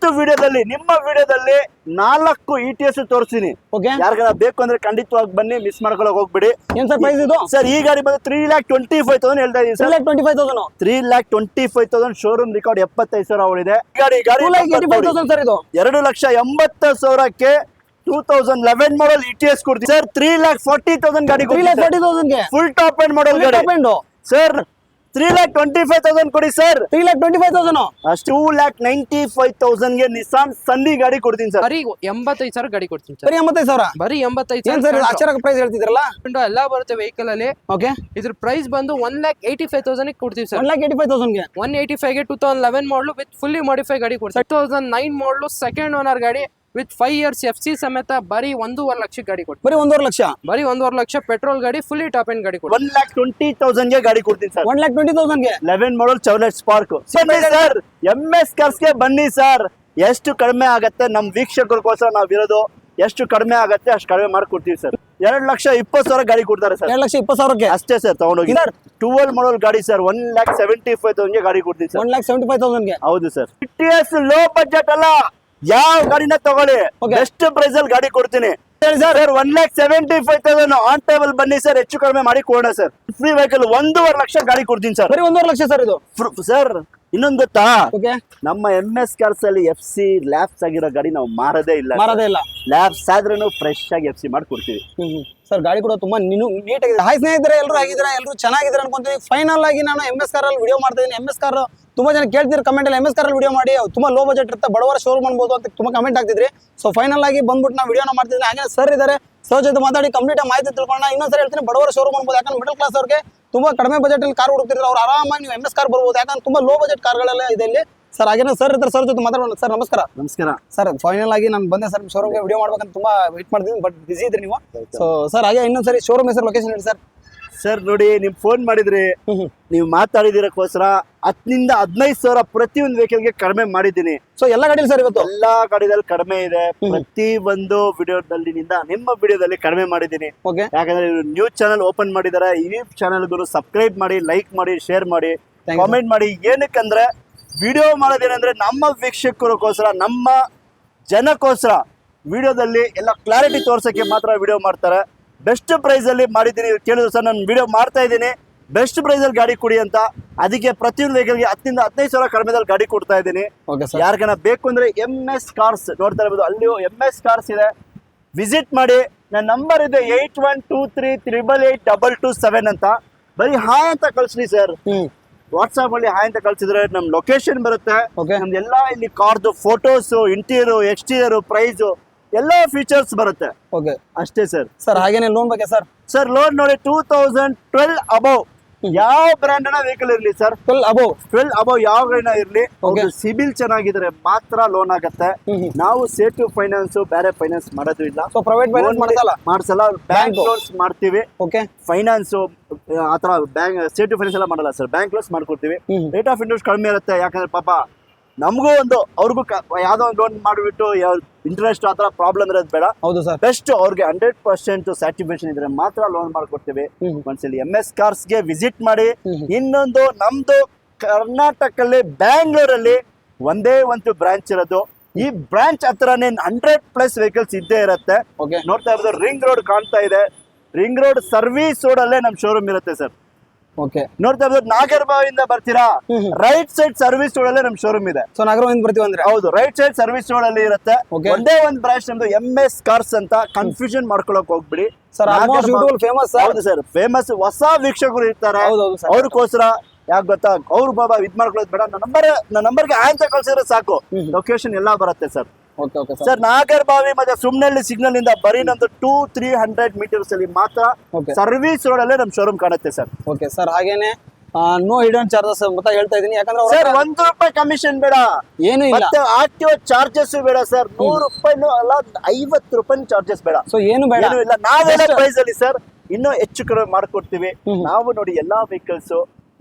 ಇವತ್ತು ವಿಡಿಯೋದಲ್ಲಿ ನಿಮ್ಮ ವಿಡಿಯೋದಲ್ಲಿ 4 ETS ತೋರಿಸ್ತೀನಿ. ಯಾರಿಗಾರ ಬೇಕು ಅಂದ್ರೆ ಖಂಡಿತವಾಗಿ ಬನ್ನಿ, ಮಿಸ್ ಮಾಡ್ಕೊಳಕ್ ಹೋಗ್ಬಿಡಿ. ಏನ್ ಸರ್ ಪ್ರೈಸ್ ಇದು? ಸರ್ ಈ ಗಾಡಿ ಬಂದು 3,25,000 ಹೇಳ್ತಾ ಇದೀನಿ ಸರ್. 3,25,000 3,25,000 showroom record 75,000 ಅವಳಿದೆ. ಗಾಡಿ 2,85,000 ಸರ್ ಇದು. 2,80,000ಕ್ಕೆ 2011 ಮಾಡಲ್ ETS ಕೊಡ್ತೀವಿ ಸರ್. 3,40,000 ಗಾಡಿ 3,40,000 ಗೆ ಫುಲ್ ಟಾಪ್ ಎಂಡ್ ಮಾಡಲ್ ಗಾಡಿ ಸರ್. 3,25,000 ಕೊಡಿ ಸರ್. 3,25,000 ಅಷ್ಟು 2,95,000 ಗೆ ನಿಸಾನ್ ಸನ್ನಿ ಗಾಡಿ ಕೊಡ್ತೀನಿ ಸರ್. ಬರೀ 85,000 ಗಾಡಿ ಕೊಡ್ತೀನಿ ಸರ್. ಬರೀ 85,000 ಬರೀ 85,000 ಏನ್ ಸರ್ ಆಶ್ಚರ್ಯ ಪ್ರೈಸ್ ಹೇಳ್ತಿದ್ರಲ್ಲ. ಎಲ್ಲ ಬರುತ್ತೆ ವೆಹಿಕಲ್ ಅಲ್ಲಿ. ಓಕೆ, ಇದ್ರ ಪ್ರೈಸ್ ಬಂದು 1,85,000 ಕೊಡ್ತೀವಿ ಸರ್. 1,85,000 ಗೆ 185 ಗೆ 2011 ಮಾಡಲು ವಿತ್ ಫುಲ್ಲಿ ಮಾಡಿಫೈ ಗಾಡಿ ಕೊಡ್ತೀವಿ. 2009 ಮಾಡಲು ಸೆಕೆಂಡ್ ಓನರ್ ಗಾಡಿ ವಿತ್ 5 years FC ಸಮೇತ ಬರೀ 1.5 ಲಕ್ಷ ಗಾಡಿ ಕೊಡ್ತೀವಿ. ಬರೀ 1.5 ಲಕ್ಷ. ಬರೀ 1.5 ಲಕ್ಷ ಪೆಟ್ರೋಲ್ ಗಾಡಿ ಫುಲ್ಲಿ ಟಾಪ್ ಎಂಡ್ ಗಾಡಿ ಕೊಡ್ತೀವಿ. 1,20,000 ಗೆ ಗಾಡಿ ಕೊಡ್ತೀನಿ ಸರ್. 1,20,000 ಗೆ 11 ಮಾಡಲ್ ಚೌಲೆಟ್ ಸ್ಪಾರ್ಕ್ ಸರ್. MS ಕಾರ್ಸ್ ಗೆ ಬನ್ನಿ ಸರ್. ಎಷ್ಟು ಕಡಿಮೆ ಆಗತ್ತೆ ನಮ್ ವೀಕ್ಷಕರಿಗೋಸ್ಕರ ನಾವಿರೋದು. ಎಷ್ಟು ಕಡಿಮೆ ಆಗತ್ತೆ ಅಷ್ಟು ಕಡಿಮೆ ಮಾಡ್ಕೊಡ್ತೀವಿ ಸರ್. 2,20,000 ಗಾಡಿ ಕೊಡ್ತಾರೆ ಸರ್. 2,20,000 ಅಷ್ಟೇ ಸರ್. ತಗೊಂಡೋಗಿ 12 ಮಾಡಲ್ ಗಾಡಿ ಸರ್. 1,75,000 ಗೆ ಗಾಡಿ ಕೊಡ್ತೀನಿ ಸರ್. 1,75,000 ಗೆ. ಹೌದು ಸರ್. ETS ಲೋ ಬಜೆಟ್ ಅಲ್ಲ, ಯಾವ ಗಾಡಿನ ತಗೊಳ್ಳಿ ಬೆಸ್ಟ್ ಪ್ರೈಸ್ ಅಲ್ಲಿ ಗಾಡಿ ಕೊಡ್ತೀನಿ ಸರ್. 1,75,000 ಆನ್ ಟೇಬಲ್ ಬನ್ನಿ ಸರ್. ಹೆಚ್ಚು ಕಡಿಮೆ ಮಾಡಿ ಕೊಡೋಣ ಸರ್. ಫ್ರೀ ವೆಹಿಕಲ್ 1.5 ಲಕ್ಷ ಗಾಡಿ ಕೊಡ್ತೀನಿ ಸರ್. ಬರೀ 1.5 ಲಕ್ಷ ಸರ್ ಇದು ಸರ್. ಇನ್ನೊಂದು ಗೊತ್ತಾ, ಓಕೆ, ನಮ್ಮ MS ಕಾರ್ಸ್ ಅಲ್ಲಿ FC ಲ್ಯಾಬ್ಸ್ ಆಗಿರೋ ಗಾಡಿ ನಾವು ಮಾರದೇ ಇಲ್ಲ. ಲ್ಯಾಬ್ಸ್ ಆದ್ರೂ ಫ್ರೆಶ್ ಆಗಿ FC ಮಾಡಿ ಕೊಡ್ತೀವಿ ಸರ್. ಗಾಡಿ ಕೂಡ ತುಂಬಾ ನೀಟ್ ಆಗಿದೆ. ಹಾಯ್ ಸ್ನೇಹಿತರೆ, ಎಲ್ಲರೂ ಆಗಿದ್ದೀರಾ? ಎಲ್ಲರೂ ಚೆನ್ನಾಗಿದ್ದೀರಾ ಅನ್ಕೊಂತೀವಿ. ಫೈನಲ್ ಆಗಿ ನಾನು MS ಕಾರ್ ಅಲ್ಲಿ ವಿಡಿಯೋ ಮಾಡ್ತಾ ಇದ್ದೀನಿ. MS ಕಾರ್ ತುಂಬಾ ಜನ ಕೇಳ್ತಿದ್ರು ಕಮೆಂಟ್ ಅಲ್ಲಿ, MS ಕಾರ್ ಅಲ್ಲಿ ವಿಡಿಯೋ ಮಾಡಿ, ತುಂಬಾ ಲೋ ಬಜೆಟ್ ಇರುತ್ತೆ, ಬಡವರ ಶೋರೂಮ್ ಅನ್ಬೋದು ಅಂತ ತುಂಬಾ ಕಮೆಂಟ್ ಆಗ್ತಿದ್ರಿ. ಸೊ ಫೈನಲ್ ಆಗಿ ಬಂದ್ಬಿಟ್ಟು ನಾವು ವಿಡಿಯೋನ ಮಾಡ್ತಿದ್ದೀನಿ. ಹಾಗೆ ಸರ್ ಇದ್ದಾರೆ, ಸರ್ ಜೊತೆ ಮಾತಾಡಿ ಕಂಪ್ಲೀಟ್ ಮಾಹಿತಿ ತಿಳ್ಕೊಳ್ಳೋಣ. ಇನ್ನೊಂದ್ಸರಿ ಹೇಳ್ತೀನಿ, ಬಡವರ ಶೋರೂಮ್ ಅನ್ಬೋದು. ಯಾಕಂದ್ರೆ ಮಿಡಲ್ ಕ್ಲಾಸ್ ಅವ್ರಿಗೆ ತುಂಬಾ ಕಡಿಮೆ ಬಜೆಟ್ ಅಲ್ಲಿ ಕಾರ್ ಹುಡುಕ್ತಿದ್ರು, ಅವ್ರು ಆರಾಮಾಗಿ ನೀವು MS ಕಾರ್ ಬರ್ಬೋದು. ಯಾಕಂದ್ರೆ ತುಂಬಾ ಲೋ ಬಜೆಟ್ ಕಾರ್ಗಳೆಲ್ಲ ಇದೆ ಇಲ್ಲಿ ಸರ್. ಹಾಗೇನೆ ಸರ್ ಇದ್ದಾರೆ, ಸರ್ ಜೊತೆ ಮಾತಾಡೋಣ. ಸರ್ ನಮಸ್ಕಾರ. ನಮಸ್ಕಾರ ಸರ್. ಫೈನಲ್ ಆಗಿ ನಾನು ಬಂದೆ ಸರ್ ಶೋರೂಮ್ಗೆ ವಿಡಿಯೋ ಮಾಡ್ಬೇಕಂತ ತುಂಬಾ ವೇಟ್ ಮಾಡ್ತೀನಿ, ಬಟ್ ಬಿಸಿ ಇದ್ರಿ ನೀವು. ಸೊ ಸರ್ ಹಾಗೆ ಇನ್ನೊಂದ್ಸರಿ ಶೋರೂಮ್ ಹೆಸರು ಲೊಕೇಶನ್ ಹೇಳಿ ಸರ್. ಸರ್ ನೋಡಿ, ನಿಮ್ ಫೋನ್ ಮಾಡಿದ್ರಿ, ನೀವು ಮಾತಾಡಿದಿರಕ್ಕೋಸ್ಕರ 10,000 to 15,000 ಪ್ರತಿಯೊಂದು ವೆಹಿಕಲ್ಗೆ ಕಡಿಮೆ ಮಾಡಿದ್ದೀನಿ. ಸೊ ಎಲ್ಲ ಗಾಡಿ ಸರ್ ಇವತ್ತು ಎಲ್ಲಾ ಗಾಡಿದಲ್ಲಿ ಕಡಿಮೆ ಇದೆ. ಪ್ರತಿ ಒಂದು ವಿಡಿಯೋದಲ್ಲಿ ನಿಮ್ಮ ವಿಡಿಯೋದಲ್ಲಿ ಕಡಿಮೆ ಮಾಡಿದ್ದೀನಿ. ಯಾಕಂದ್ರೆ ನ್ಯೂ ಚಾನಲ್ ಓಪನ್ ಮಾಡಿದಾರೆ. ಈ ಚಾನಲ್ಗೂ ಸಬ್ಸ್ಕ್ರೈಬ್ ಮಾಡಿ, ಲೈಕ್ ಮಾಡಿ, ಶೇರ್ ಮಾಡಿ, ಕಾಮೆಂಟ್ ಮಾಡಿ. ಏನಕ್ಕಂದ್ರೆ ವಿಡಿಯೋ ಮಾಡೋದೇನಂದ್ರೆ ನಮ್ಮ ವೀಕ್ಷಕರಿಗೋಸ್ಕರ, ನಮ್ಮ ಜನಕ್ಕೋಸ್ಕರ ವಿಡಿಯೋದಲ್ಲಿ ಎಲ್ಲ ಕ್ಲಾರಿಟಿ ತೋರ್ಸಕ್ಕೆ ಮಾತ್ರ ವಿಡಿಯೋ ಮಾಡ್ತಾರೆ. ಬೆಸ್ಟ್ ಪ್ರೈಸ್ ಅಲ್ಲಿ ಮಾಡಿದ್ದೀನಿ. ಕೇಳಿದ್ರು ಸರ್ ನಾನು ವಿಡಿಯೋ ಮಾಡ್ತಾ ಇದ್ದೀನಿ, ಬೆಸ್ಟ್ ಪ್ರೈಸ್ ಅಲ್ಲಿ ಗಾಡಿ ಕೊಡಿ ಅಂತ. ಅದಕ್ಕೆ ಪ್ರತಿಯೊಂದು ವೆಹಿಕಲ್ಗೆ 10,000 to 15,000 ಕಡಿಮೆದಲ್ಲಿ ಗಾಡಿ ಕೊಡ್ತಾ ಇದ್ದೀನಿ. ಯಾರಿಗಾನ ಬೇಕು ಅಂದ್ರೆ MS ಕಾರ್ಸ್ ನೋಡ್ತಾ ಇರ್ಬೋದು, ಅಲ್ಲಿಯೂ MS ಕಾರ್ಸ್ ಇದೆ, ವಿಸಿಟ್ ಮಾಡಿ. ನನ್ನ ನಂಬರ್ ಇದೆ 8123888227 ಅಂತ. ಬರೀ ಹಾಯ್ ಅಂತ ಕಳ್ಸ್ರಿ ಸರ್. ವಾಟ್ಸ್ಆಪ್ ಅಲ್ಲಿ ಹಾಯ್ ಅಂತ ಕಳ್ಸಿದ್ರೆ ನಮ್ ಲೊಕೇಶನ್ ಬರುತ್ತೆ. ನಮ್ದೆಲ್ಲ ಇಲ್ಲಿ ಕಾರ್ದು ಫೋಟೋಸ್, ಇಂಟೀರಿಯರ್, ಎಕ್ಸ್ಟೀರಿಯರ್, ಪ್ರೈಸ್ ಎಲ್ಲ ಫೀಚರ್ಸ್ ಬರುತ್ತೆ. ಅಷ್ಟೇ ಸರ್. ಸರ್ ಹಾಗೇನೆ ಲೋನ್ ಬಗ್ಗೆ ಸರ್. ಸರ್ ಲೋನ್ ನೋಡಿ 2012 ಅಬೌವ್ ಯಾವ ಬ್ರ್ಯಾಂಡ್ ವೆಹಿಕಲ್ ಇರ್ಲಿ ಸರ್, 12 ಅಬೌವ್ ಯಾವ ಗಾಡಿನ ಇರ್ಲಿ, ಸಿಬಿಲ್ ಚೆನ್ನಾಗಿದ್ರೆ ಮಾತ್ರ ಲೋನ್ ಆಗತ್ತೆ. ನಾವು ಸೇಟು ಫೈನಾನ್ಸ್ ಬೇರೆ ಫೈನಾನ್ಸ್ ಮಾಡೋದು ಇಲ್ಲ. ಪ್ರೈವೇಟ್ ಮಾಡ್ಸಲ್ಲ, ಬ್ಯಾಂಕ್ ಲೋನ್ಸ್ ಮಾಡ್ತೀವಿ. ಫೈನಾನ್ಸ್ ಆತರ ಬ್ಯಾಂಕ್ ಸೇಟು ಫೈನಾನ್ಸ್ ಎಲ್ಲ ಮಾಡಲ್ಲ ಸರ್. ಬ್ಯಾಂಕ್ ಲೋನ್ಸ್ ಮಾಡ್ಕೊಡ್ತೀವಿ. ರೇಟ್ ಆಫ್ ಇಂಟ್ರೆಸ್ಟ್ ಕಡಿಮೆ ಇರುತ್ತೆ. ಯಾಕಂದ್ರೆ ಪಾಪ ನಮಗೂ ಅವ್ರಿಗೂ ಯಾವ್ದೋ ಒಂದು ಲೋನ್ ಮಾಡಿಬಿಟ್ಟು ಇಂಟ್ರೆಸ್ಟ್ ಆತರ ಪ್ರಾಬ್ಲಮ್ ಇರೋದು ಬೇಡ. ಹೌದು ಸರ್. ಬೆಸ್ಟ್ ಅವ್ರಿಗೆ 100% ಸ್ಯಾಟಿಸ್ಫ್ಯಾಕ್ಷನ್ ಇದ್ರೆ ಮಾತ್ರ ಲೋನ್ ಮಾಡ್ಕೊಡ್ತೀವಿ. ಒಂದ್ಸಲಿ MS ಕಾರ್ಸ್ ಗೆ ವಿಸಿಟ್ ಮಾಡಿ. ಇನ್ನೊಂದು ನಮ್ದು ಕರ್ನಾಟಕದಲ್ಲಿ ಬ್ಯಾಂಗ್ಳೂರಲ್ಲಿ ಒಂದೇ ಒಂದು ಬ್ರಾಂಚ್ ಇರೋದು. ಈ ಬ್ರಾಂಚ್ ಹತ್ರನೇ 100+ ವೆಹಿಕಲ್ಸ್ ಇದ್ದೇ ಇರುತ್ತೆ. ನೋಡ್ತಾ ಇರೋದು ರಿಂಗ್ ರೋಡ್ ಕಾಣ್ತಾ ಇದೆ. ರಿಂಗ್ ರೋಡ್ ಸರ್ವಿಸ್ ರೋಡ್ ಅಲ್ಲೇ ನಮ್ ಶೋರೂಮ್ ಇರುತ್ತೆ ಸರ್. ನೋಡ್ತಾ ಇರೋದು ನಾಗರಬಾವಿಯಿಂದ ಬರ್ತೀರಾ, ರೈಟ್ ಸೈಡ್ ಸರ್ವಿಸ್ ರೋಡ್ ಅಲ್ಲೇ ನಮ್ ಶೋರೂಮ್ ಇದೆ. ಹೌದು, ರೈಟ್ ಸೈಡ್ ಸರ್ವಿಸ್ ರೋಡ್ ಅಲ್ಲಿ ಇರುತ್ತೆ. ಒಂದೇ ಒಂದು ಬ್ರಾಂಚ್ ನಮ್ದು MS ಕಾರ್ಸ್ ಅಂತ. ಕನ್ಫ್ಯೂಷನ್ ಮಾಡ್ಕೊಳಕ್ ಹೋಗ್ಬಿಡಿ ಸರ್. ಹೌದು ಸರ್, ಫೇಮಸ್. ಹೊಸ ವೀಕ್ಷಕರು ಇರ್ತಾರೆ, ಅವ್ರಿಗೋಸ್ಕರ ಯಾಕೆ ಗೊತ್ತಾ, ಅವ್ರು ಬಾಬಾ ಇದ್ ಮಾಡ್ಕೊಳ್ಳೋದು ಬೇಡ. ನನ್ನ ನಂಬರ್ಗೆ ಅಂತ ಕಳ್ಸಿದ್ರೆ ಸಾಕು, ಲೊಕೇಶನ್ ಎಲ್ಲ ಬರುತ್ತೆ ಸರ್. ಸರ್ ನಾಗರಬಾವಿ ಮತ್ತೆ ಸುಮ್ನಹಳ್ಳಿ ಸಿಗ್ನಲ್ ಇಂದ ಬರೀ ನಮ್ದು 200-300 ಮೀಟರ್ಸ್ ಅಲ್ಲಿ ಮಾತ್ರ ಸರ್ವಿಸ್ ರೋಡ್ ಅಲ್ಲೇ ನಮ್ ಶೋರೂಮ್ ಕಾಣುತ್ತೆ ಸರ್. ಸರ್ ಹಾಗೇನೆ ನೋ ಹಿಡನ್ ಚಾರ್ಜಸ್ ಅಂತ ಹೇಳ್ತಾ ಇದೀನಿ. ಯಾಕಂದ್ರೆ ಸರ್ ₹1 ಕಮಿಷನ್ ಬೇಡ, ಏನು ಇಲ್ಲ. ಮತ್ತೆ RTO ಚಾರ್ಜಸ್ ಬೇಡ ಸರ್. ₹100 ಅಲ್ಲ, ₹50 ಚಾರ್ಜಸ್ ಬೇಡ. ಸೊ ಏನು ಬೇಡ ಇಲ್ಲ. ನಾವೆಲ್ಲ ಪ್ರೈಸ್ ಅಲ್ಲಿ ಸರ್ ಇನ್ನೂ ಹೆಚ್ಚು ಕಡಿಮೆ ಮಾಡ್ಕೊಡ್ತೀವಿ. ನಾವು ನೋಡಿ ಎಲ್ಲಾ ವೆಹಿಕಲ್ಸ್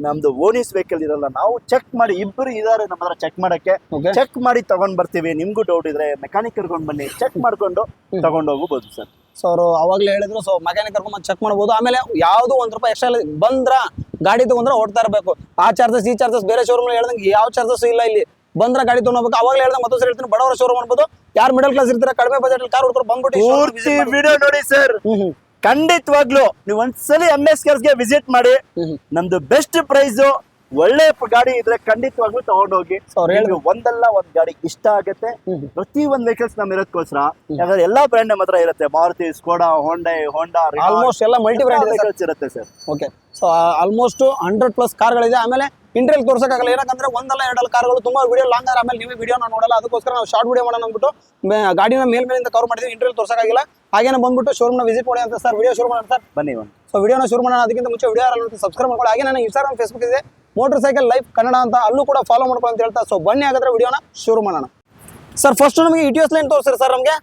ನಮ್ದು ಓನಿಸ್ ವೆಹಿಕಲ್ ಇರಲ್ಲ. ನಾವು ಚೆಕ್ ಮಾಡಿ, ಇಬ್ಬರು ಇದಾರೆ ನಮ್ಮ ಹತ್ರ ಚೆಕ್ ಮಾಡಕ್ಕೆ, ಚೆಕ್ ಮಾಡಿ ತಗೊಂಡ್ ಬರ್ತೀವಿ. ನಿಮ್ಗೂ ಡೌಟ್ ಇದ್ರೆ ಮೆಕ್ಯಾನಿಕ್ ಕರ್ಕೊಂಡ್ ಬನ್ನಿ, ಚೆಕ್ ಮಾಡ್ಕೊಂಡು ತಗೊಂಡ್ ಹೋಗಬಹುದು ಸರ್. ಸೊ ಅವರು ಅವಾಗ್ಲೇ ಹೇಳಿದ್ರು, ಸೊ ಮೆಕ್ಯಾನಿಕ್ ಕರ್ಕೊಂಡ್ ಚೆಕ್ ಮಾಡ್ಬೋದು. ಆಮೇಲೆ ಯಾವ್ದು ₹1 ಎಕ್ಸ್ಟ್ರಾ ಬಂದ್ರ ಗಾಡಿ ತಗೊಂಡ್ರೆ ಓಡ್ತಾ ಇರಬೇಕು. ಆ ಚಾರ್ಜಸ್ ಈ ಚಾರ್ಜಸ್ ಬೇರೆ ಶೋರೂಮ್ ಹೇಳ್ದಂಗೆ ಯಾವ ಚಾರ್ಜಸ್ ಇಲ್ಲ ಇಲ್ಲಿ. ಬಂದ್ರೆ ಗಾಡಿ ತೊಗೊಂಡ್ಬೇಕು. ಅವಾಗ ಹೇಳ್ದೆ ಮತ್ತೊಂದ್ಸರಿ ಹೇಳ್ತೀನಿ, ಬಡವರ ಶೋರೂಮ್ ಅನ್ಬೋದು. ಯಾರು ಮಿಡಲ್ ಕ್ಲಾಸ್ ಇರ್ತಾರೆ, ಕಡಿಮೆ ಬಜೆಟ್ ಕಾರ್ ಹುಡ್ಕೊಂಡು ಬಂದ್ಬಿಟ್ಟು ಈ showroom ಪೂರ್ತಿ visit ಮಾಡಿ. ವಿಡಿಯೋ ನೋಡಿ ಸರ್. ಖಂಡಿತವಾಗ್ಲು ನೀವು ಒಂದ್ಸಲಿ MS ಕಾರ್ಸ್ ಗೆ ವಿಸಿಟ್ ಮಾಡಿ. ನಮ್ದು ಬೆಸ್ಟ್ ಪ್ರೈಸ್, ಒಳ್ಳೆ ಗಾಡಿ ಇದ್ರೆ ಖಂಡಿತವಾಗ್ಲೂ ತಗೊಂಡೋಗಿ. So, ಅವ್ರು ಹೇಳಿದ್ರು. ಒಂದಲ್ಲ ಒಂದ್ ಗಾಡಿ ಇಷ್ಟ ಆಗತ್ತೆ. ಪ್ರತಿ ಒಂದ್ ವೆಹಿಕಲ್ಸ್ ನಮ್ ಇರೋದಕ್ಕೋಸ್ಕರ, ಯಾಕಂದ್ರೆ ಎಲ್ಲಾ ಬ್ರ್ಯಾಂಡ್ ನಮ್ಮ ಹತ್ರ ಇರುತ್ತೆ. ಮಾರುತಿ, ಸ್ಕೋಡಾ, ಹೋಂಡಾ, ಆಲ್ಮೋಸ್ಟ್ ಎಲ್ಲ ಮಲ್ಟಿ ಬ್ರ್ಯಾಂಡ್ ಇದೆ ವೆಹಿಕಲ್ಸ್ ಇರುತ್ತೆ ಸರ್. ಓಕೆ. So almost 100+ ಕಾರ್ಗಳಿದೆ. ಆಮೇಲೆ ಇಂಟ್ರಿಯಲ್ಲಿ ತೋರ್ಸಕ್ಕಾಗಲ್ಲ, ಏನಂದ್ರೆ ಒಂದಲ್ಲ ಎರಡಲ್ಲ ಕಾರ್ಗಳು ತುಂಬಾ ವಿಡಿಯೋ ಲಾಂಗ್ ಆದ್ರೆ ಆಮೇಲೆ ನೀವು ವಿಡಿಯೋ ನೋಡಲ್ಲ. ಅದಕ್ಕೋಸ್ಕರ ನಾವು ಶಾರ್ಟ್ ವಿಡಿಯೋ ಮಾಡೋಣ ಅಂದ್ಬಿಟ್ಟು ಗಾಡಿನ ಮೇಲ್ಮೇಲಿಂದ ಕವರ್ ಮಾಡಿದ್ವಿ. ಇಂಟ್ರಿಯಲ್ಲಿ ತೋರ್ಸಕ್ಕಾಗಿಲ್ಲ. ಹಾಗೇನೆ ಬಂದ್ಬಿಟ್ಟು ಶೋರೂಮ್ನ ವಿಸಿಟ್ ಮಾಡಿ ಅಂತ ಸರ್. ವಿಡಿಯೋ ಶುರು ಮಾಡೋಣ ಸರ್, ಬನ್ನಿ ಒಂದು. ಸೊ ವಿಡಿಯೋನ ಶುರು ಮಾಡೋಣ. ಅದಕ್ಕಿಂತ ಮುಂಚೆ ವಿಡಿಯೋ ಸಬ್ಸ್ಕ್ರೈಬ್ ಮಾಡ್ಕೊಳ್ಳಿ. ಹಾಗೆ ನನ್ನ ಇನ್ಸ್ಟಾಗ್ರಾಮ್, ಫೇಸ್ಬುಕ್ ಇದೆ ಮೋಟರ್ ಸೈಕಲ್ ಲೈಫ್ ಕನ್ನಡ ಅಂತ, ಅಲ್ಲೂ ಕೂಡ ಫಾಲೋ ಮಾಡ್ಕೊಳ್ಳಿ ಅಂತ ಹೇಳ್ತಾ. ಸೊ ಬನ್ನಿ ಹಾಗಾದ್ರೆ ವಿಡಿಯೋನ ಶುರು ಮಾಡೋಣ. ಸರ್ ಫಸ್ಟ್ ನಮಗೆ ಇಟಿಎಸ್ ಲೈನ್ ತೋರಿಸ್ರಿ ಸರ್ ನಮಗೆ.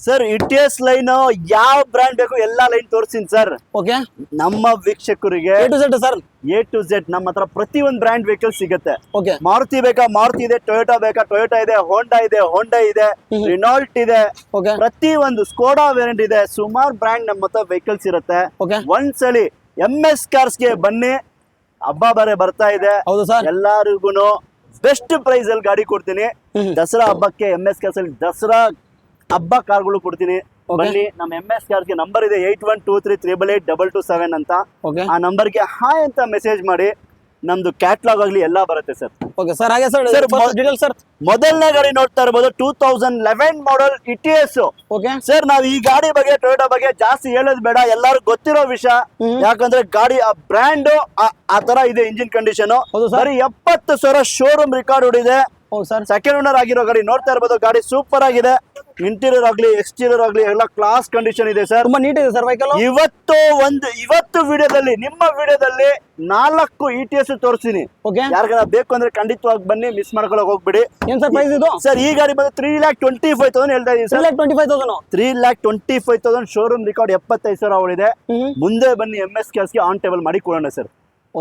ಸರ್ ಇಟಿಎಸ್ ಲೈನ್ ಯಾವ ಬ್ರ್ಯಾಂಡ್ ಬೇಕು ಎಲ್ಲಾ ಲೈನ್ ತೋರಿಸ್ತೀನಿ ಸರ್. ಓಕೆ. ನಮ್ಮ ವೀಕ್ಷಕರಿಗೆ A to Z sir. A to Z ನಮ್ಮ ಹತ್ರ ಪ್ರತಿ ಒಂದು ಬ್ರ್ಯಾಂಡ್ ವೆಹಿಕಲ್ ಸಿಗುತ್ತೆ. ಓಕೆ. ಮಾರುತಿ ಬೇಕಾ ಮಾರುತಿ ಇದೆ, ಟೊಯೋಟಾ ಬೇಕಾ ಟೊಯೋಟಾ ಇದೆ, ಹೋಂಡಾ ಇದೆ, ರಿನಾಲ್ಟ್ ಇದೆ, ಓಕೆ. ಪ್ರತಿ ಒಂದು ಸ್ಕೋಡಾ ವೇರಿಯಂಟ್ ಇದೆ. ಸುಮಾರು ಬ್ರ್ಯಾಂಡ್ ನಮ್ಮ ಹತ್ರ ವೆಹಿಕಲ್ಸ್ ಇರುತ್ತೆ. ಓಕೆ. ಒಂದ್ಸಲಿ MS ಕಾರ್ಸ್ ಗೆ ಬನ್ನಿ. ಹಬ್ಬ ಬೇರೆ ಬರ್ತಾ ಇದೆ. ಹೌದು ಸರ್. ಎಲ್ಲಾರಿಗೂ ಬೆಸ್ಟ್ ಪ್ರೈಸ್ ಅಲ್ಲಿ ಗಾಡಿ ಕೊಡ್ತೀನಿ. ದಸರಾ ಹಬ್ಬಕ್ಕೆ MS ಕಾರ್ಸ್ ಅಲ್ಲಿ ದಸರಾ ಹಬ್ಬ ಕಾರ್ಗಳು ಕೊಡ್ತೀನಿ. ಬನ್ನಿ. ನಮ್ಮ MS ಕಾರ್ಸ್ ಗೆ ನಂಬರ್ ಇದೆ 8123888227 ಅಂತ. ಓಕೆ. ಆ ನಂಬರ್ಗೆ ಹಾಯ್ ಅಂತ ಮೆಸೇಜ್ ಮಾಡಿ. ನಮ್ದು ಕ್ಯಾಟ್ಲಾಗ್ ಆಗ್ಲಿ ಎಲ್ಲ ಬರುತ್ತೆ ಸರ್. Okay sir. ಹಾಗೆ ಸರ್ ಡೀಟೇಲ್ ಸರ್. ಮೊದಲನೇ ಗಾಡಿ ನೋಡ್ತಾ ಇರ್ಬೋದು 2011 ಮಾಡಲ್ ಇಟಿಎಸ್. ಓಕೆ ಸರ್ ನಾವು ಈ ಗಾಡಿ ಬಗ್ಗೆ, ಟೊಯೋಟಾ ಬಗ್ಗೆ ಜಾಸ್ತಿ ಹೇಳೋದು ಬೇಡ, ಎಲ್ಲರೂ ಗೊತ್ತಿರೋ ವಿಷಯ. ಯಾಕಂದ್ರೆ ಗಾಡಿ ಆ ಬ್ರ್ಯಾಂಡ್ ಆ ತರ ಇದೆ. ಇಂಜಿನ್ ಕಂಡೀಷನ್ ಹೌದು ಸರ್. ಬರೀ 70,000 ಶೋರೂಮ್ ರೆಕಾರ್ಡ್ ಹೊಡಿದೆ. ಹೌದು ಸರ್. ಸೆಕೆಂಡ್ ಓನರ್ ಆಗಿರೋ ಗಾಡಿ ನೋಡ್ತಾ ಇರ್ಬೋದು. ಗಾಡಿ ಸೂಪರ್ ಆಗಿದೆ. ಇಂಟೀರಿಯರ್ ಆಗ್ಲಿ ಎಕ್ಸ್ಟೀರಿಯರ್ ಆಗ್ಲಿ ಎಲ್ಲ ಕ್ಲಾಸ್ ಕಂಡೀಷನ್ ಇದೆ ಸರ್. ತುಂಬಾ ನೀಟ್ ಇದೆ ಸರ್ ವೆಹಿಕಲ್. ಇವತ್ತು ವಿಡಿಯೋದಲ್ಲಿ, ನಿಮ್ಮ ವಿಡಿಯೋದಲ್ಲಿ 4 ETS ತೋರಿಸ್ತೀನಿ. ಓಕೆ. ಯಾರಿಗಾರ ಬೇಕು ಅಂದ್ರೆ ಖಂಡಿತವಾಗಿ ಬನ್ನಿ, ಮಿಸ್ ಮಾಡ್ಕೊಳಕ್ ಹೋಗ್ಬಿಡಿ. ಏನ್ ಸರ್ ಪ್ರೈಸ್ ಇದು? ಸರ್ ಈ ಗಾಡಿ ಬಂದು 3,25,000 ಹೇಳ್ತಾ ಇದೀನಿ ಸರ್. 3,25,000. 3,25,000 showroom record 75,000 ಅವಳಿದೆ. ಮುಂದೆ ಬನ್ನಿ, MS ಕಾರ್ಸ್ ಗೆ ಆನ್ ಟೇಬಲ್ ಮಾಡಿ ಕೊಡೋಣ ಸರ್.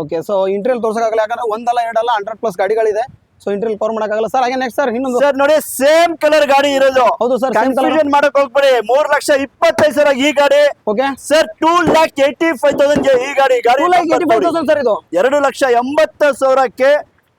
ಓಕೆ. ಸೊ ಇಂಟೀರಿಯಲ್ ತೋರ್ಸಕ್ಕಾಗಲ್ಲ, ಯಾಕಂದ್ರೆ ಒಂದಲ್ಲ ಎರಡಲ್ಲ 100+ ಗಾಡಿಗಳಿದೆ. ಸೊ ಇಂಟೀರಿಯಲ್ ಕವರ್ ಮಾಡಕ್ಕಾಗಲ್ಲ ಸರ್. ಹಾಗೆ ನೆಕ್ಸ್ಟ್ ಸರ್ ಇನ್ನೊಂದು ಸರ್ ನೋಡಿ, ಸೇಮ್ ಕಲರ್ ಗಾಡಿ ಇರೋದು. ಹೌದು ಸರ್. ಕನ್ಫ್ಯೂಷನ್ ಮಾಡಕ್ ಹೋಗ್ಬೇಡಿ. 3,25,000 ಈ ಗಾಡಿ. ಓಕೆ ಸರ್ 2,85,000 ಈ ಗಾಡಿ. 2,85,000 ಸರ್ ಇದು. 2,80,000ಕ್ಕೆ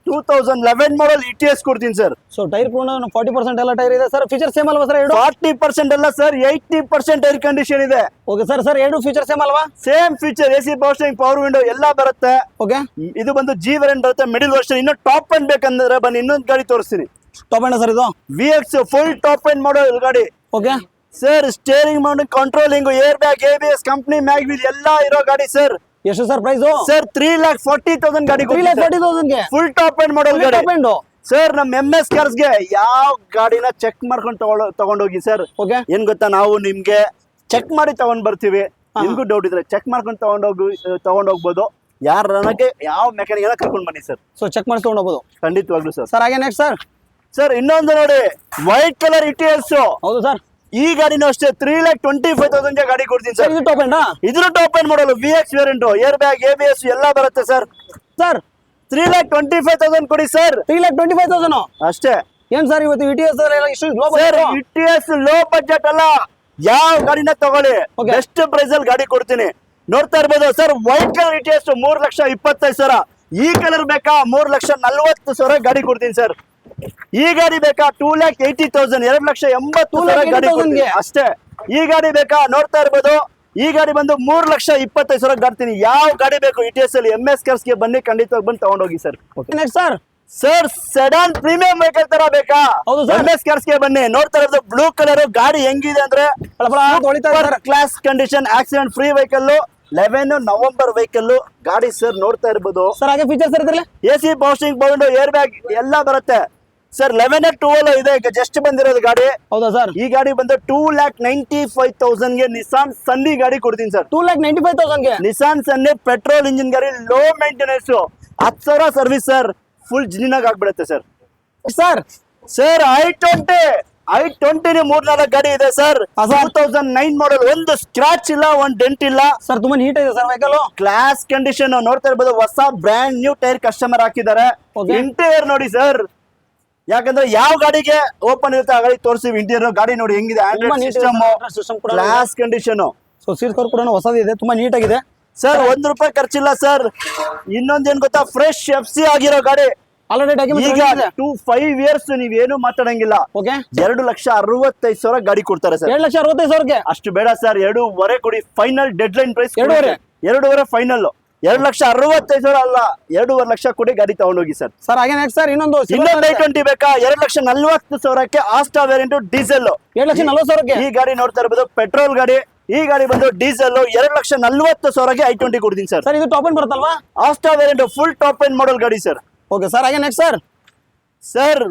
2011 ಮಾಡಲ್ ETS ಕೊಡ್ತೀನಿ ಸರ್. ಸೊ ಟೈರ್ ಕೂಡ 40% ಎಲ್ಲ ಟೈರ್ ಇದೆ ಸರ್. ಫೀಚರ್ ಸೇಮ್ ಅಲ್ವಾ ಸರ್? 40% ಅಲ್ಲ ಸರ್, 80% ಏರ್ ಕಂಡೀಷನ್ ಇದೆ. Okay sir. ಸರ್ ಎರಡು ಫೀಚರ್ ಸೇಮ್ ಅಲ್ವಾ? Same feature, AC power steering, power window ಎಲ್ಲ ಬರುತ್ತೆ. ಓಕೆ. ಇದು ಬಂದು G ವೇರಿಯಂಟ್ ಬರುತ್ತೆ, ಮಿಡಿಲ್ ವರ್ಷನ್. ಇನ್ನು ಟಾಪ್ ಎಂಡ್ ಬೇಕಂದ್ರೆ ಬನ್ನಿ, ಇನ್ನೊಂದು ಗಾಡಿ ತೋರಿಸ್ತೀನಿ. ಟಾಪ್ ಎಂಡ್ ಸರ್ ಇದು? VX full top end model ಗಾಡಿ. Okay sir steering Mount, controlling, air bag, ABS, company mag wheel ಎಲ್ಲ ಇರೋ ಗಾಡಿ ಸರ್. ಎಷ್ಟು ಸರ್ ಪ್ರೈಸ್? ಸರ್ 3,40,000 ಗಾಡಿ. 3,40,000 ಫುಲ್ ಟಾಪ್ ಎಂಡ್ ಮಾಡಲ್ ಗಾಡಿ. ಟಾಪ್ ಎಂಡ್ ಸರ್ ನಮ್ಮ MS ಕಾರ್ಸ್ ಗೆ ಯಾವ ಗಾಡಿನ ಚೆಕ್ ಮಾಡ್ಕೊಂಡು ತಗೊಂಡೋಗಿ ಸರ್. ಓಕೆ. ಏನ್ ಗೊತ್ತಾ, ನಾವು ನಿಮ್ಗೆ ಚೆಕ್ ಮಾಡಿ ತಗೊಂಡ್ ಬರ್ತೀವಿ. ನಿಮ್ಗೂ ಡೌಟ್ ಇದ್ರೆ ಚೆಕ್ ಮಾಡ್ಕೊಂಡು ತಗೊಂಡೋಗ್ಬೋದು. ನನಗೆ ಯಾವ ಮೆಕ್ಯಾನಿಕ್ ಕರ್ಕೊಂಡು ಬನ್ನಿ ಸರ್. ಸೊ ಚೆಕ್ ಮಾಡಿ ತಗೊಂಡೋಗ್ಬೋದು ಖಂಡಿತವಾಗ್ಲು ಸರ್. ಸರ್ ಹಾಗೆ ನೆಕ್ಸ್ಟ್ ಸರ್. ಸರ್ ಇನ್ನೊಂದು ನೋಡಿ, ವೈಟ್ ಕಲರ್ ETS. ಹೌದು ಸರ್. ಈ ಗಾಡಿನೂ ಅಷ್ಟೇ 3,25,000 ಗಾಡಿ ಕೊಡ್ತೀನಿ ಸರ್. ಇದು ಟಾಪ್ ಎಂಡ್? ಇದ್ರ ಟಾಪ್ ಎಂಡ್ ಮಾಡಲ್ VX variant, air bag, ABS ಎಲ್ಲ ಬರುತ್ತೆ ಸರ್. ಸರ್ 3,25,000 ಕೊಡಿ ಸರ್. 3,25,000 ಅಷ್ಟೇ. ಏನ್ ಸರ್ ಇವತ್ತು ETS ಇಷ್ಟು low sir ETS low budget ಅಲ್ಲ, ಯಾವ ಗಾಡಿನ ತಗೊಳ್ಳಿ Okay. ಬೆಸ್ಟ್ ಪ್ರೈಸ್ ಅಲ್ಲಿ ಗಾಡಿ ಕೊಡ್ತೀನಿ. ನೋಡ್ತಾ ಇರ್ಬೋದು ಸರ್, ವೈಟ್ ಕಲರ್ ETS 3,25,000. ಈ ಕಲರ್ ಬೇಕಾ 3,40,000 ಗಾಡಿ ಕೊಡ್ತೀನಿ ಸರ್. ಈ ಗಾಡಿ ಬೇಕಾ 2,80,000, 2,80,000 ಗಾಡಿ ಕೊಡ್ತೀನಿ ಅಷ್ಟೇ. ಈ ಗಾಡಿ ಬೇಕಾ, ನೋಡ್ತಾ ಇರ್ಬೋದು, ಈ ಗಾಡಿ ಬಂದು 3,25,000 ಗಾಡ್ತೀನಿ. ಯಾವ ಗಾಡಿ ಬೇಕು ETS ಅಲ್ಲಿ MS ಕಾರ್ಸ್ ಗೆ ಬನ್ನಿ, ಖಂಡಿತವಾಗಿ ಬಂದು ತಗೊಂಡೋಗಿ sir. Next sir. Sir sedan premium vehicle ತರ ಬೇಕಾ? ಹೌದು ಸರ್. MS ಕಾರ್ಸ್ ಗೆ ಬನ್ನಿ. ನೋಡ್ತಾ ಇರೋದು ಬ್ಲೂ ಕಲರ್ ಗಾಡಿ ಹೆಂಗಿದೆ ಅಂದ್ರೆ class condition, accident free vehicle. 11 November vehicle ಗಾಡಿ ಸರ್. ನೋಡ್ತಾ ಇರ್ಬೋದು ಸರ್. ಹಾಗೆ ಫೀಚರ್ಸ್ ಇರ್ತಿರ್ಲಿ? AC power steering, power window, air bag ಎಲ್ಲ ಬರುತ್ತೆ ಸರ್. 11 ಇದೆ, ಈಗ ಜಸ್ಟ್ ಬಂದಿರೋದು ಗಾಡಿ. ಹೌದಾ ಸರ್? ಈ ಗಾಡಿ ಬಂದು 2,95,000 ನಿಸಾನ್ ಸನ್ನಿ ಗಾಡಿ ಕೊಡ್ತೀನಿ sir. 2,95,000 Nissan Sunny petrol engine ಗಾಡಿ, low maintenance, 10,000 service sir. Full ಜಿನಿನಾಗ ಆಗ್ಬಿಡುತ್ತೆ ಸರ್. ಸರ್ ಸರ್ I20 3-4 ಗಾಡಿ ಇದೆ ಸರ್. 2009 ಮಾಡಲ್, ಒಂದು ಸ್ಕ್ರಾಚ್ ಇಲ್ಲ, ಒಂದು ಡೆಂಟ್ ಇಲ್ಲ ಸರ್. ತುಂಬಾ ನೀಟ್ ಇದೆ ಸರ್ ವೆಹಿಕಲ್. Class condition. ನೋಡ್ತಾ ಇರ್ಬೋದು, ಹೊಸ ಬ್ರ್ಯಾಂಡ್ ನ್ಯೂ ಟೈರ್ ಕಸ್ಟಮರ್ ಹಾಕಿದ್ದಾರೆ. Okay. ಇಂಟೀರಿಯರ್ ನೋಡಿ ಸರ್, ಯಾಕಂದ್ರೆ ಯಾವ ಗಾಡಿಗೆ ಓಪನ್ ಇರುತ್ತೆ ಆ ಗಾಡಿ ತೋರಿಸಿ. ಇಂಟೀರಿಯರ್ ಗಾಡಿ ನೋಡಿ ಹೆಂಗಿದೆ, Android system, class condition. So seat cover ಕೂಡ ಹೊಸದಿದೆ, ತುಂಬಾ ನೀಟ್ ಆಗಿದೆ ಸರ್. ₹1 ಖರ್ಚಿಲ್ಲ ಸರ್. ಇನ್ನೊಂದೇನ್ ಗೊತ್ತಾ, ಫ್ರೆಶ್ FC ಆಗಿರೋ ಗಾಡಿ. ಆಲ್ರೆಡಿ ಈಗ ಡಾಕ್ಯುಮೆಂಟ್ 5 ಇಯರ್ಸ್ ನೀವೇನು ಮಾತಾಡಂಗಿಲ್ಲ. ಓಕೆ 2,65,000 ಗಾಡಿ ಕೊಡ್ತಾರೆ ಸರ್. 2,65,000 ಅಷ್ಟು ಬೇಡ ಸರ್, 2.5 ಕೊಡಿ. Final deadline price 2.5 final. 2,65,000 ಅಲ್ಲ, 2.5 ಲಕ್ಷ ಕೊಡಿ ಗಾಡಿ ತಗೊಂಡೋಗಿ ಸರ್. ಸರ್ ಹಾಗೆ ನೆಕ್ಸ್ಟ್ ಸರ್ ಇನ್ನೊಂದು I20 ಬೇಕಾ? 2,40,000 ಆಸ್ಟಾ ವೇರಿಯಂಟ್ ಡೀಸೆಲ್. 2,40,000 ಈ ಗಾಡಿ ನೋಡ್ತಾ ಇರ್ಬೋದು, ಪೆಟ್ರೋಲ್ ಗಾಡಿ. ಈ ಗಾಡಿ ಬಂದು ಡೀಸೆಲ್. 2,40,000 I20 ಕೊಡ್ತೀನಿ ಸರ್. ಸರ್ ಇದು ಟಾಪ್ ಎಂಡ್ ಬರುತ್ತಲ್ವಾ? Asta variant full top end model ಗಾಡಿ ಸರ್. ಓಕೆ ಸರ್ ಹಾಗೆ ನೆಕ್ಸ್ಟ್ ಸರ್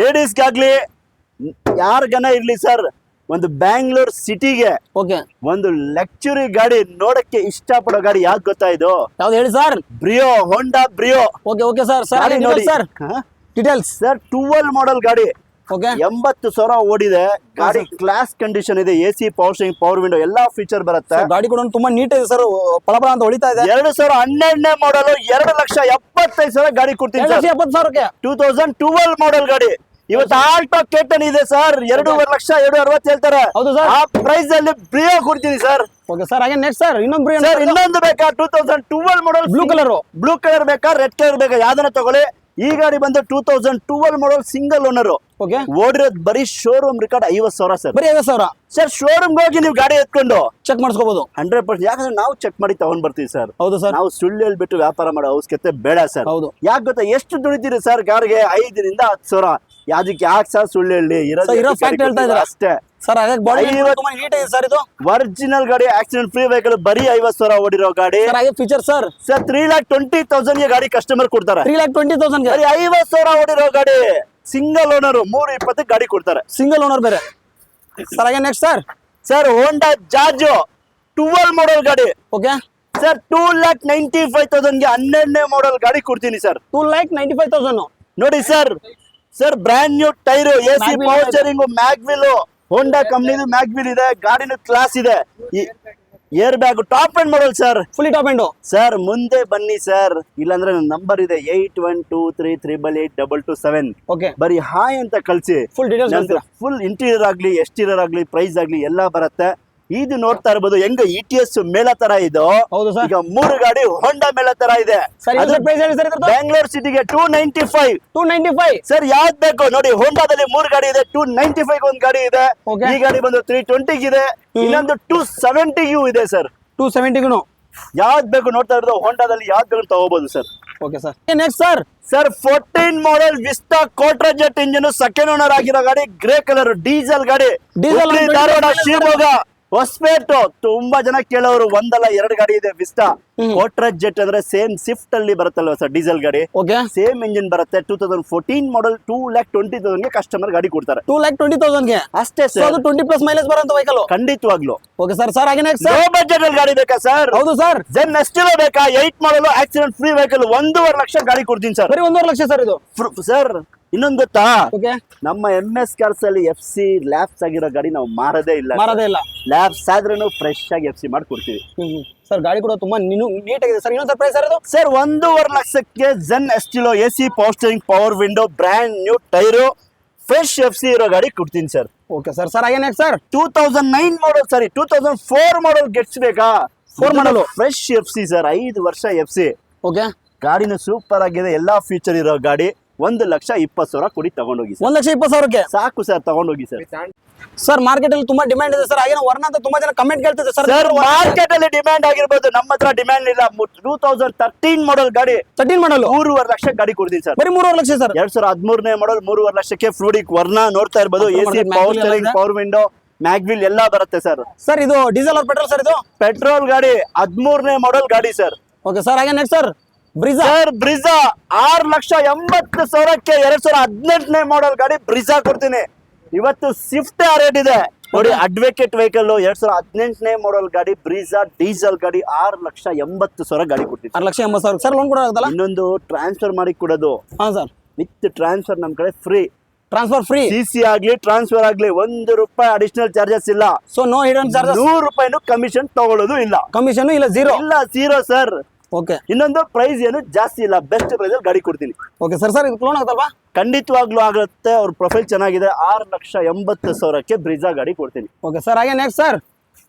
ಲೇಡೀಸ್ಗಾಗ್ಲಿ ಯಾರ್ಗನ ಇರ್ಲಿ ಸರ್, ಒಂದು ಬ್ಯಾಂಗ್ಳೂರ್ ಸಿಟಿಗೆ ಓಕೆ ಒಂದು ಲಕ್ಸುರಿ ಗಾಡಿ ನೋಡಕ್ಕೆ ಇಷ್ಟಪಡೋ ಗಾಡಿ ಯಾವ್ದು ಗೊತ್ತಾ? ಇದು ಯಾವ್ದು ಹೇಳಿ sir? Brio, Honda Brio. Okay okay sir sir ಗಾಡಿ ನೋಡಿ ಸರ್ ಡೀಟೇಲ್ಸ್ ಸರ್. 12 ಮಾಡಲ್ ಗಾಡಿ, ಓಕೆ 80,000 ಓಡಿದೆ ಗಾಡಿ. ಕ್ಲಾಸ್ ಕಂಡೀಷನ್ ಇದೆ, AC, power steering, power window ಎಲ್ಲಾ ಫೀಚರ್ ಬರುತ್ತೆ. ಗಾಡಿ ಕೂಡ ತುಂಬಾ ನೀಟ್ ಇದೆ ಸರ್, ಪಳಪಳ ಅಂತ ಹೊಳಿತಾ ಇದೆ. 2012 ಮಾಡಲ್, 2,75,000 ಗಾಡಿ ಕೊಡ್ತೀನಿ ಸರ್. 2,70,000 2012 ಮಾಡಲ್ ಗಾಡಿ. ಇವತ್ತು ಆಲ್ಟೋ ಕೇಟನ್ ಇದೆ ಸರ್, 2.5 ಲಕ್ಷ, 2.60 ಹೇಳ್ತಾರೆ. ಹೌದು ಸರ್. ಆ ಪ್ರೈಸ್ ಅಲ್ಲಿ ಬ್ರಿಯೋ ಕೊಡ್ತೀನಿ ಸರ್. ಓಕೆ ಸರ್ ಹಾಗೆ ನೆಕ್ಸ್ಟ್ ಸರ್ ಇನ್ನೊಂದು ಸರ್ ಇನ್ನೊಂದು ಬೇಕಾ? 2012 ಮಾಡಲ್ ಬ್ಲೂ ಕಲರ್. ಬ್ಲೂ ಕಲರ್ ಬೇಕಾ, ರೆಡ್ ಕಲರ್ ಬೇಕಾ, ಯಾವ್ದನ್ನ ತಗೊಳ್ಳಿ. ಈ ಗಾಡಿ ಬಂದು 2012 ಮಾಡಲ್ ಸಿಂಗಲ್ ಓನರ್. ಓಕೆ ಓಡಿರೋದು ಬರೀ ಶೋರೂಮ್ ರೆಕಾರ್ಡ್ 50,000 ಸರ್. ಬರೀ 50,000 ಸರ್ ಶೋರೂಮ್ ಹೋಗಿ ನೀವು ಗಾಡಿ ಎತ್ಕೊಂಡು ಚೆಕ್ ಮಾಡಿಸ್ಕೋಬಹುದು 100%. ಯಾಕಂದ್ರೆ ನಾವು ಚೆಕ್ ಮಾಡಿ ತಗೊಂಡ್ ಬರ್ತೀವಿ ಸರ್. ಹೌದು ಸರ್. ನಾವು ಸುಳ್ಳು ಹೇಳ್ಬಿಟ್ಟು ವ್ಯಾಪಾರ ಮಾಡೋ ಅವಶ್ಯಕತೆ ಬೇಡ ಸರ್. ಹೌದು. ಯಾಕೆ ಗೊತ್ತಾ? ಎಷ್ಟು ದುಡಿತೀರಿ ಸರ್ ಕಾರ್ಗೆ? 5,000 to 10,000. ಯಾವ್ದಕ್ಕೆ ಯಾಕೆ ಸರ್ ಸುಳ್ಳು ಹೇಳಿ? ಇರೋ ಫ್ಯಾಕ್ಟ್ ಹೇಳ್ತಾ ಇದ್ದಾರೆ ಅಷ್ಟೇ ಸರ್. ಹಾಗೆ ಬಾಡಿ ತುಂಬಾ ನೀಟ್ ಇದೆ ಸರ್. ಇದು ಒರಿಜಿನಲ್ ಗಾಡಿ, ಆಕ್ಸಿಡೆಂಟ್ ಫ್ರೀ ವೆಹಿಕಲ್, ಬರೀ 50,000 ಓಡಿರೋ ಗಾಡಿ ಸರ್. ಹಾಗೆ ಫೀಚರ್ ಸರ್ 3,20,000 ಗೆ ಗಾಡಿ ಕಸ್ಟಮರ್ ಕೊಡ್ತಾರೆ. 3,20,000 ಬರೀ 50,000 ಓಡಿರೋ ಗಾಡಿ, ಸಿಂಗಲ್ ಓನರ್, 320 ಗಾಡಿ ಕೊಡ್ತಾರೆ. ಸಿಂಗಲ್ ಓನರ್ ಬೇರೆ ಸರ್. ಹಾಗೆ ನೆಕ್ಸ್ಟ್ ಸರ್ ಹೋಂಡಾ ಜಾಜ್ 12 ಮಾಡಲ್ ಗಾಡಿ. ಓಕೆ ಸರ್ 2,95,000 ಗೆ 12ನೇ ಮಾಡಲ್ ಗಾಡಿ ಕೊಡ್ತೀನಿ ಸರ್. 2,95,000 ನೋಡಿ sir. Sir brand new tyre, AC, Magwheel power steering, mag wheel, Honda ಕಂಪ್ನಿದು ಮ್ಯಾಗ್ವಿಲ್ ಇದೆ. ಗಾಡಿನ ಕ್ಲಾಸ್ ಇದೆ. Air bag top end model sir. Fully top end sir ಮುಂದೆ ಬನ್ನಿ ಸರ್, ಇಲ್ಲಾಂದ್ರೆ ನನ್ನ ನಂಬರ್ ಇದೆ 8123382227. ಓಕೆ ಬರೀ ಹಾಯ್ ಅಂತ ಕಳ್ಸಿ. ಫುಲ್ ಡೀಟೇಲ್ಸ್ ಫುಲ್ ಇಂಟೀರಿಯರ್ ಆಗ್ಲಿ, ಎಕ್ಸ್ಟೀರಿಯರ್ ಆಗ್ಲಿ, ಪ್ರೈಸ್ ಆಗ್ಲಿ ಎಲ್ಲ ಬರುತ್ತೆ. ಇದು ನೋಡ್ತಾ ಇರ್ಬೋದು ಹೆಂಗ ETS ಮೇಳ ತರ ಇದು. ಹೌದು ಸರ್. ಈಗ 3 ಗಾಡಿ ಹೋಂಡಾ ಮೇಳ ತರ ಇದೆ. ಸರ್ ಇದು ಪ್ರೈಸ್ ಹೇಳಿ ಸರ್. ಬ್ಯಾಂಗ್ಳೂರ್ ಸಿಟಿಗೆ 295. 295 ಸರ್ ಯಾವ್ದು ಬೇಕು ನೋಡಿ. ಹೋಂಡಾದಲ್ಲಿ 3 ಗಾಡಿ ಇದೆ. 295 ಒಂದು ಗಾಡಿ ಇದೆ. Okay. ಈ ಗಾಡಿ ಬಂದು 320 ಇದೆ. ಇನ್ನೊಂದು 270 ಇದೆ ಸರ್. 270 ಯಾವ್ದು ಬೇಕು ನೋಡ್ತಾ ಇರೋದು ಹೋಂಡಾದಲ್ಲಿ ಯಾವ್ದು ಬೇಕು ತಗೋಬಹುದು sir. Okay sir. Next sir. Sir 14 model Vista Quadrajet engine, second owner ಆಗಿರೋ ಗಾಡಿ, ಗ್ರೇ ಕಲರ್ ಡೀಸೆಲ್ ಗಾಡಿ. ಡೀಸೆಲ್ ಹುಬ್ಳಿ, ಧಾರವಾಡ, ಶಿವಮೊಗ್ಗ, ಹೊಸಪೇಟೆ. ತುಂಬಾ ಜನ ಕೇಳೋರು, ಒಂದಲ್ಲ 2 ಗಾಡಿ ಇದೆ ವಿಸ್ತಾ. ಕೋಟ್ರಾ ಜೆಟ್ ಅಂದ್ರೆ ಸೇಮ್ ಸ್ವಿಫ್ಟ್ ಅಲ್ಲಿ ಬರುತ್ತಲ್ವಾ ಸರ್ ಡೀಸೆಲ್ ಗಾಡಿ, ಓಕೆ ಸೇಮ್ ಇಂಜಿನ್ ಬರುತ್ತೆ. 2014 ಮಾಡಲ್ 2,20,000 ಗೆ ಕಸ್ಟಮರ್ ಗಾಡಿ ಕೊಡ್ತಾರೆ. 2,20,000 ಗೆ ಅಷ್ಟೇ ಸರ್. ಅದು 20+ ಮೈಲೇಜ್ ಬರೋಂತ ವೆಹಿಕಲ್ ಖಂಡಿತವಾಗ್ಲು. Okay sir. ಸರ್ ಹಾಗೆ ನೆಕ್ಸ್ಟ್ ಲೋ ಬಜೆಟ್ ಅಲ್ಲಿ ಗಾಡಿ ಬೇಕಾ ಸರ್? ಹೌದು ಸರ್. ಜೆನ್ ಎಸ್ಟಿಲೋ ಬೇಕಾ? 8 ಮಾಡಲ್ ಆಕ್ಸಿಡೆಂಟ್ ಫ್ರೀ ವೆಹಿಕಲ್, 1.5 ಲಕ್ಷ ಗಾಡಿ ಕೊಡ್ತೀನಿ ಸರ್. ಬರೀ 1.5 ಲಕ್ಷ ಸರ್ ಇದು. ಸರ್ ಇನ್ನೊಂದು ಗೊತ್ತಾ? ಓಕೆ ನಮ್ಮ MS ಕಾರ್ಸ್ ಅಲ್ಲಿ FC ಲ್ಯಾಬ್ಸ್ ಆಗಿರೋ ಗಾಡಿ ನಾವು ಮಾರದೇ ಇಲ್ಲ. ಲ್ಯಾಬ್ಸ್ ಆದ್ರೂ ಫ್ರೆಶ್ ಆಗಿ FC ಮಾಡಿ ಕೊಡ್ತೀವಿ ಸರ್. ಗಾಡಿ ಕೂಡ ತುಂಬಾ ನೀಟ್ ಆಗಿದೆ ಸರ್. ಇನ್ನೊಂದು ಪ್ರೈಸ್ ಸರ್ ಇದು ಸರ್ 1.5 ಲಕ್ಷಕ್ಕೆ Zen Estilo, AC, power steering, power window, brand new tyre, fresh FC ಇರೋ ಗಾಡಿ ಕೊಡ್ತೀನಿ ಸರ್. Okay sir. ಸರ್ ಹಾಗೆ next sir 2009 model, sorry 2004 model Getz ಬೇಕಾ? 4 ಮಾಡಲ್ ಫ್ರೆಶ್ FC ಸರ್, 5 ವರ್ಷ FC. ಓಕೆ ಗಾಡಿನ ಸೂಪರ್ ಆಗಿದೆ, ಎಲ್ಲಾ ಫೀಚರ್ ಇರೋ ಗಾಡಿ. 1,20,000 ಕೊಡಿ ತಗೊಂಡೋಗಿ ಸರ್. 1,20,000 ಸಾಕು ಸರ್, ತಗೊಂಡೋಗಿ ಸರ್. ಸರ್ ಮಾರ್ಕೆಟ್ ಅಲ್ಲಿ ತುಂಬಾ ಡಿಮ್ಯಾಂಡ್ ಇದೆ ಸರ್. ಹಾಗೆ ವರ್ಣ ಅಂತ ತುಂಬಾ ಜನ ಕಮೆಂಟ್ ಕೇಳ್ತಿದ್ದಾರೆ ಸರ್. ಸರ್ ಮಾರ್ಕೆಟ್ ಅಲ್ಲಿ ಡಿಮ್ಯಾಂಡ್ ಆಗಿರ್ಬೋದು, ನಮ್ಮ ಹತ್ರ ಡಿಮ್ಯಾಂಡ್ ಇಲ್ಲ. 2013 ಮಾಡಲ್ ಗಾಡಿ, 13 ಮಾಡಲ್, 3.5 ಲಕ್ಷ ಗಾಡಿ ಕೊಡ್ತೀನಿ ಸರ್. ಬರೀ 3.5 ಲಕ್ಷ ಸರ್. 2013ನೇ ಮಾಡಲ್, 3.5 ಲಕ್ಷಕ್ಕೆ ಫ್ಲೂಡಿಕ್ ವರ್ಣ ನೋಡ್ತಾ ಇರ್ಬೋದು. AC, power steering, power window, mag wheel ಎಲ್ಲ ಬರುತ್ತೆ ಸರ್. ಸರ್ ಇದು ಡೀಸೆಲ್ ಆರ್ ಪೆಟ್ರೋಲ್ ಸರ್? ಇದು ಪೆಟ್ರೋಲ್ ಗಾಡಿ, 13ನೇ ಮಾಡಲ್ ಗಾಡಿ ಸರ್. Okay sir. ಹಾಗೆ next sir Brezza. Sir Brezza 6,80,000ಕ್ಕೆ 2018ನೇ ಮಾಡಲ್ ಗಾಡಿ ಬ್ರಿಜಾ ಕೊಡ್ತೀನಿ. ಇವತ್ತು ಸ್ವಿಫ್ಟ್ ರೇಟ್ ಇದೆ ನೋಡಿ. ಅಡ್ವೊಕೇಟ್ ವೆಹಿಕಲ್ 2018ನೇ ಮಾಡಲ್ ಗಾಡಿ ಬ್ರಿಜಾ ಡೀಸೆಲ್ ಗಾಡಿ 6,80,000 ಗಾಡಿ ಕೊಡ್ತೀನಿ. 6,80,000 ಸರ್. ಲೋನ್ ಕೊಡೋದಲ್ಲ? ಇನ್ನೊಂದು ಟ್ರಾನ್ಸ್ಫರ್ ಮಾಡಿ ಕೊಡೋದು. ಹಾ ಸರ್. ವಿತ್ ಟ್ರಾನ್ಸ್ಫರ್ ನಮ್ ಕಡೆ ಫ್ರೀ. Transfer free. CC ಆಗ್ಲಿ, ಟ್ರಾನ್ಸ್ಫರ್ ಆಗ್ಲಿ, ₹1 ಅಡಿಷನಲ್ ಚಾರ್ಜಸ್ ಇಲ್ಲ. So no hidden charges. ₹100 commission ತಗೊಳ್ಳೋದು ಇಲ್ಲ. ಕಮಿಷನ್ ಇಲ್ಲ, ಝೀರೋ ಸರ್. ಓಕೆ. ಇನ್ನೊಂದು ಪ್ರೈಸ್ ಏನು ಜಾಸ್ತಿ ಇಲ್ಲ, ಬೆಸ್ಟ್ ಪ್ರೈಸ್ ಅಲ್ಲಿ ಗಾಡಿ ಕೊಡ್ತೀನಿ. Okay sir. ಸರ್ ಇದು ಕ್ಲೋನ್ ಆಗುತ್ತಲ್ವಾ? ಖಂಡಿತವಾಗ್ಲೂ ಆಗುತ್ತೆ. ಅವ್ರ ಪ್ರೊಫೈಲ್ ಚೆನ್ನಾಗಿದೆ. 6,80,000ಕ್ಕೆ ಬ್ರಿಜಾ ಗಾಡಿ ಕೊಡ್ತೀನಿ. Okay sir. ಹಾಗೆ ನೆಕ್ಸ್ಟ್ ಸರ್.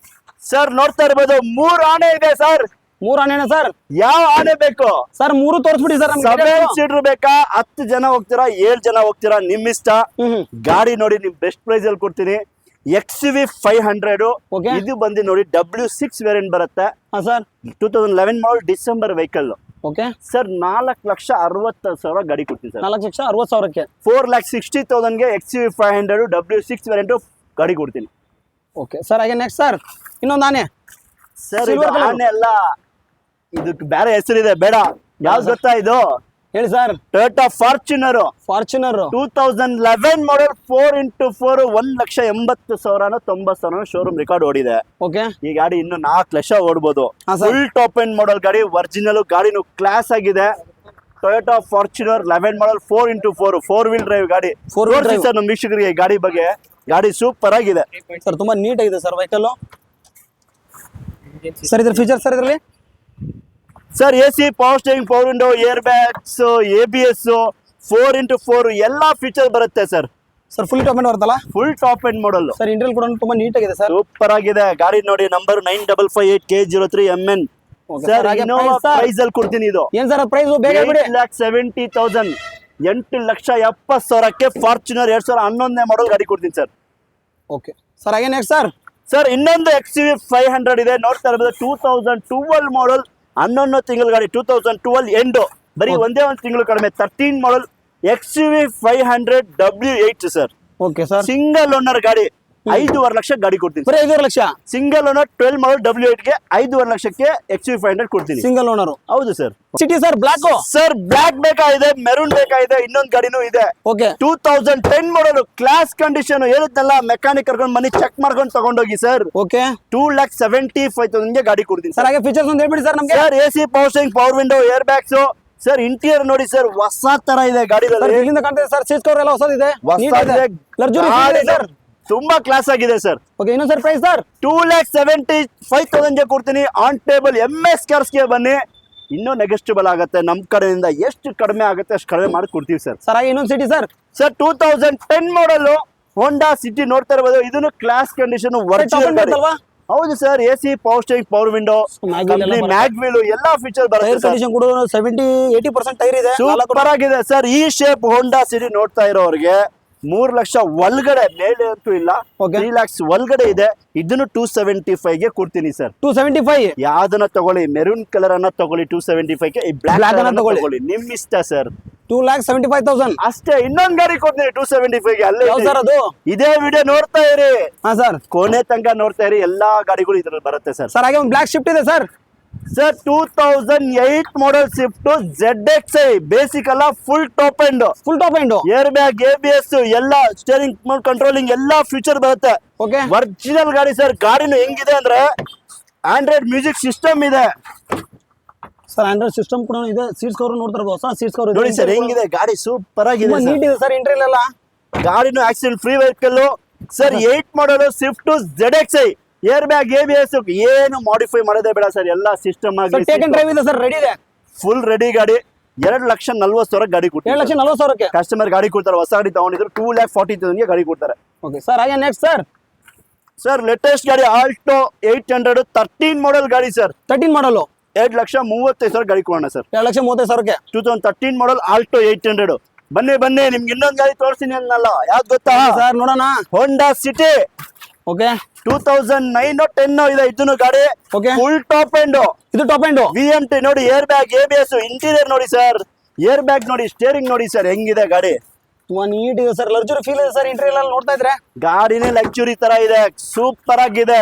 ಸರ್ ನೋಡ್ತಾ ಇರ್ಬೋದು 3 ಆನೆ ಇದೆ ಸರ್. 3 ಆನೆನಾ ಸರ್? ಯಾವ ಆನೆ ಬೇಕು ಸರ್ 3 ತೋರಿಸ್ಬಿಡಿ ಸರ್ ನಮ್ಗೆ. 7 ಸೀಟರ್ ಬೇಕಾ 10 ಜನ ಹೋಗ್ತೀರಾ 7 ಜನ ಹೋಗ್ತೀರಾ ನಿಮ್ ಇಷ್ಟ. ಗಾಡಿ ನೋಡಿ ನಿಮ್ ಬೆಸ್ಟ್ ಪ್ರೈಸ್ ಅಲ್ಲಿ ಕೊಡ್ತೀನಿ. XUV 500 Okay. ಇದು ಬಂದು ನೋಡಿ W6 ವೇರಿಯಂಟ್ ಬರುತ್ತೆ. ಹಾ ಸರ್. 2011 ಮಾಡಲ್ ಡಿಸೆಂಬರ್ ವೆಹಿಕಲ್ ಓಕೆ ಸರ್. 4,60,000 ಗಾಡಿ ಕೊಡ್ತೀನಿ ಸರ್. 4,60,000ಕ್ಕೆ 4,60,000ಗೆ XUV 500 W6 ವೇರಿಯಂಟ್ ಗಾಡಿ ಕೊಡ್ತೀನಿ. Okay sir. ಹಾಗೆ ನೆಕ್ಸ್ಟ್ ಸರ್ ಇನ್ನೊಂದು ಆನೆ ಸರ್ Silver colour. ಆನೆ ಅಲ್ಲ, ಇದಕ್ಕೆ ಬೇರೆ ಹೆಸರಿದೆ, ಬೇಡ. ಯಾವ್ದು ಗೊತ್ತಾ ಇದು? ಹೇಳಿ ಸರ್. ಟೊಯೋಟಾ ಫಾರ್ಚುನರ್ ಫಾರ್ಚುನರ್ 2011 ಮಾಡಲ್ 4x4 1,80,000 90,000 ಶೋರೂಮ್ ರೆಕಾರ್ಡ್ ಓಡಿದೆ. ಓಕೆ ಈ ಗಾಡಿ ಇನ್ನು 4 ಲಕ್ಷ ಓಡ್ಬೋದು. ಹಾ, sir. Full top end model ಗಾಡಿ, ಒರಿಜಿನಲ್ ಗಾಡಿನು ಕ್ಲಾಸ್ ಆಗಿದೆ. ಟೊಯೋಟಾ ಫಾರ್ಚುನರ್ 11 ಮಾಡಲ್ 4x4 4 ವೀಲ್ ಡ್ರೈವ್ ಗಾಡಿ. Four wheel drive. ಸರ್ ನಮ್ಮ ವೀಕ್ಷಕರಿಗೆ ಈ ಗಾಡಿ ಬಗ್ಗೆ. ಗಾಡಿ ಸೂಪರ್ ಆಗಿದೆ ಸರ್. ತುಂಬಾ ನೀಟ್ ಆಗಿದೆ ಸರ್ ವೆಹಿಕಲ್. ಸರ್ ಇದ್ರ ಫೀಚರ್ ಸರ್ ಇದರಲ್ಲಿ sir AC, power steering, power window, air bags, ABS, 4x4 ಎಲ್ಲಾ ಫೀಚರ್ ಬರುತ್ತೆ sir. Sir full top end ಬರುತ್ತಲ್ಲ full top end model sir. Interior ಕೂಡ ತುಂಬಾ ನೀಟ್ ಆಗಿದೆ ಸರ್. ಸೂಪರ್ ಆಗಿದೆ ಗಾಡಿ ನೋಡಿ. Number 9558K03MN sir. ಹಾಗೆ ಇನ್ನೋವಾ price, sir. ಪ್ರೈಸ್ ಅಲ್ಲಿ ಕೊಡ್ತೀನಿ ಇದು. ಏನ್ ಸರ್ ಪ್ರೈಸ್ ಬೇಗ ಬಿಡಿ. 8,70,000 8,70,000ಕ್ಕೆ ಫಾರ್ಚುನರ್ 2011 ಮಾಡಲ್ ಗಾಡಿ ಕೊಡ್ತೀನಿ ಸರ್. Okay sir. ಹಾಗೆ ನೆಕ್ಸ್ಟ್ ಸರ್. ಸರ್ ಇನ್ನೊಂದು XUV 500 ಇದೆ. ನೋಡ್ತಾ ಇರ್ಬೋದು 2012 ಮಾಡಲ್ 11 ತಿಂಗಳ ಗಾಡಿ. 2012 ಎಂಡ್, ಬರೀ ಒಂದೇ ಒಂದು ತಿಂಗಳು ಕಡಿಮೆ. 13 ಮಾಡಲ್ XUV 500 W8 sir. Okay sir. Single owner ಗಾಡಿ. 5.5 ಲಕ್ಷ ಗಾಡಿ ಕೊಡ್ತೀನಿ. ಬರೀ 5 ಲಕ್ಷ ಸಿಂಗಲ್ ಓನರ್ 12 ಮಾಡಲ್ W8 ಗೆ 5.5 ಲಕ್ಷಕ್ಕೆ XUV 500 ಕೊಡ್ತೀನಿ. Single owner. ಹೌದು sir. City sir black sir black ಬೇಕಾಗಿದೆ, ಮೆರೂನ್ ಬೇಕಾಗಿದೆ, ಇನ್ನೊಂದು ಗಾಡಿನೂ ಇದೆ. Okay 2010 model class condition. ಹೇಳಿದ್ನಲ್ಲ ಮೆಕ್ಯಾನಿಕ್ ಕರ್ಕೊಂಡು ಮನಿ ಚೆಕ್ ಮಾಡ್ಕೊಂಡು ತಗೊಂಡೋಗಿ ಸರ್. ಓಕೆ 2,75,000ಗೆ ಗಾಡಿ ಕೊಡ್ತೀನಿ ಸರ್. ಹಾಗೆ ಫೀಚರ್ಸ್ ಒಂದು ಹೇಳ್ಬಿಡಿ ಸರ್ ನಮ್ಗೆ. Sir AC, power steering, power window, air bags sir. Interior ನೋಡಿ ಸರ್, ಹೊಸ ತರ ಇದೆ ಗಾಡಿ. ಸರ್ ಇಲ್ಲಿಂದ ಕಾಣ್ತಿದೆ ಸರ್. ಸೀಟ್ ಕವರ್ ಎಲ್ಲ ಹೊಸದಿದೆ. Luxury sir. ತುಂಬಾ ಕ್ಲಾಸ್ ಆಗಿದೆ ಸರ್. ಓಕೆ ಇನ್ನೊಂದು ಸರ್ ಪ್ರೈಸ್ ಸರ್. 2,75,000ಗೆ ಕೊಡ್ತೀನಿ. ಆನ್ ಟೇಬಲ್ MS ಕಾರ್ಸ್ಗೆ ಬನ್ನಿ, ಇನ್ನೂ ನೆಗೆಸ್ಟಿಬಲ್ ಆಗುತ್ತೆ. ನಮ್ ಕಡೆಯಿಂದ ಎಷ್ಟು ಕಡಿಮೆ ಆಗುತ್ತೆ ಅಷ್ಟು ಕಡಿಮೆ ಮಾಡಿ ಕೊಡ್ತೀವಿ ಸರ್. ಸರ್ ಹಾಗೆ ಇನ್ನೊಂದು ಸಿಟಿ ಸರ್. ಸರ್ 2010 ಮಾಡಲ್ ಹೋಂಡಾ ಸಿಟಿ ನೋಡ್ತಾ ಇರಬಹುದು. ಇದನ್ನು ಕ್ಲಾಸ್ ಕಂಡೀಷನ್ ಅಲ್ವಾ? ಹೌದು sir. AC, power steering, power window, mag wheel ಎಲ್ಲಾ ಫೀಚರ್ ಟೈರ್ ಬರುತ್ತೆ. ಕಂಡೀಷನ್ ಕೂಡ 70-80% ಟೈರ್ ಇದೆ. ಸೂಪರ್ ಆಗಿದೆ ಸರ್. ಈ ಶೇಪ್ ಹೋಂಡಾ ಸಿಟಿ ನೋಡ್ತಾ ಇರೋರಿಗೆ 3 ಲಕ್ಷ ಒಳಗಡೆ, ಮೇಲೆ ಅಂತೂ ಇಲ್ಲ, Okay. 3 lakhs ಒಳಗಡೆ ಇದೆ. ಇದನ್ನು 275ಗೆ ಕೊಡ್ತೀನಿ ಸರ್. 275 ಯಾವ್ದನ್ನ ತಗೊಳ್ಳಿ, ಮೆರೂನ್ ಕಲರ್ ಅನ್ನ ತಗೊಳ್ಳಿ 275ಗೆ. ಈ ಬ್ಲಾಕ್ Black ಅನ್ನ ಅನ್ನ ತಗೊಳ್ಳಿ. ತಗೊಳ್ಳಿ, ನಿಮ್ ಇಷ್ಟ ಸರ್. 2,75,000 ಅಷ್ಟೇ. ಇನ್ನೊಂದ್ ಗಾಡಿ ಕೊಡ್ತೀನಿ 275ಗೆ. ಅಲ್ಲೇ ಯಾವ ಇದೆ. ಸರ್ ಅದು? ಇದೇ ವಿಡಿಯೋ ನೋಡ್ತಾ ಇರಿ, ಹಾ ಸರ್. ಕೊನೆ ತನಕ ನೋಡ್ತಾ ಇರಿ. ಎಲ್ಲಾ ಗಾಡಿಗಳು ಇದ್ರಲ್ಲಿ ಬರುತ್ತೆ ಸರ್. ಸರ್ ಹಾಗೆ ಒಂದು ಬ್ಲಾಕ್ ಶಿಫ್ಟ್ ಇದೆ sir. Sir 2008 model Swift ZXi basic ಅಲ್ಲ, full top end. Full top end. Air bag, ABS ಎಲ್ಲ, ಸ್ಟೇರಿಂಗ್ ಕಂಟ್ರೋಲಿಂಗ್ ಎಲ್ಲಾ ಫೀಚರ್ ಬರುತ್ತೆ. ಓಕೆ ಒರಿಜಿನಲ್ ಗಾಡಿ ಸರ್. ಗಾಡಿನು ಹೆಂಗಿದೆ ಅಂದ್ರೆ ಆಂಡ್ರಾಯ್ಡ್ ಮ್ಯೂಸಿಕ್ ಸಿಸ್ಟಮ್ ಇದೆ ಸರ್. ಆಂಡ್ರಾಯ್ಡ್ ಸಿಸ್ಟಮ್ ಕೂಡ ಇದೆ. ಸೀಟ್ಸ್ ಕವರ್ ನೋಡ್ತಾ ಇರ್ಬೋದು. ಹೊಸ ಸೀಟ್ಸ್ ಕವರ್ ನೋಡಿ ಸರ್ ಹೆಂಗಿದೆ ಗಾಡಿ. ಸೂಪರ್ ಆಗಿದೆ ನೀಟ್ ಸರ್. ಇದೆ ಸರ್. ಇಂಟೀರಿಯರ್ ಎಲ್ಲ ಗಾಡಿನು accident free vehicle sir. 8 model Swift ZXi air bag, ABS ಏನು ಮಾಡಿಫೈ ಮಾಡೋದೇ ಬೇಡ ಸರ್. ಎಲ್ಲ ಸಿಸ್ಟಮ್ ಆಗಿ ಟೇಕ್ ಅಂಡ್ ಡ್ರೈವ್ ಇದೆ ಸರ್. ರೆಡಿ ಇದೆ. ಫುಲ್ ರೆಡಿ ಗಾಡಿ. 2,40,000 ಗಾಡಿ ಕೊಡ್ತಾರೆ. 2,40,000ಕ್ಕೆ ಕಸ್ಟಮರ್ ಗಾಡಿ ಕೊಡ್ತಾರೆ. ಹೊಸ ಗಾಡಿ ತಗೊಂಡಿದ್ರು 2,40,000ಗೆ ಗಾಡಿ ಕೊಡ್ತಾರೆ. Okay sir. ಹಾಗೆ ನೆಕ್ಸ್ಟ್ ಸರ್. ಸರ್ ಲೇಟೆಸ್ಟ್ ಗಾಡಿ ಆಲ್ಟೋ 800 13 ಮಾಡಲ್ ಗಾಡಿ ಸರ್. 13 ಮಾಡಲು 2,35,000 ಗಾಡಿ ಕೊಡೋಣ ಸರ್. 2,30,000ಕ್ಕೆ 2013 ಮಾಡಲ್ ಆಲ್ಟೋ 800. ಬನ್ನಿ ಬನ್ನಿ, ನಿಮ್ಗೆ ಇನ್ನೊಂದು ಗಾಡಿ ತೋರಿಸ್ತೀನಿ ಅನ್ನಲ್ಲ. ಯಾವ್ದು ಗೊತ್ತಾ ಸರ್? ನೋಡೋಣ. ಹೋಂಡಾ ಸಿಟಿ ಓಕೆ 2009 10 ಇದೆ. ಇದನ್ನು ಗಾಡಿ ಓಕೆ ಫುಲ್ ಟಾಪ್ ಎಂಡ್. ಇದು ಟಾಪ್ ಎಂಡ್. VMT ನೋಡಿ, ಏರ್ ಬ್ಯಾಗ್, ABS, ಇಂಟೀರಿಯರ್ ನೋಡಿ ಸರ್. ಏರ್ ಬ್ಯಾಗ್ ನೋಡಿ, ಸ್ಟೇರಿಂಗ್ ನೋಡಿ ಸರ್ ಹೆಂಗಿದೆ ಗಾಡಿ. ತುಂಬಾ ನೀಟ್ ಇದೆ ಸರ್. ಲಕ್ಸುರಿ ಫೀಲ್ ಇದೆ ಸರ್. ಇಂಟೀರಿಯರ್ ಎಲ್ಲ ನೋಡ್ತಾ ಇದ್ರೆ ಗಾಡಿನೇ ಲಕ್ಸುರಿ ತರ ಇದೆ. ಸೂಪರ್ ಆಗಿದೆ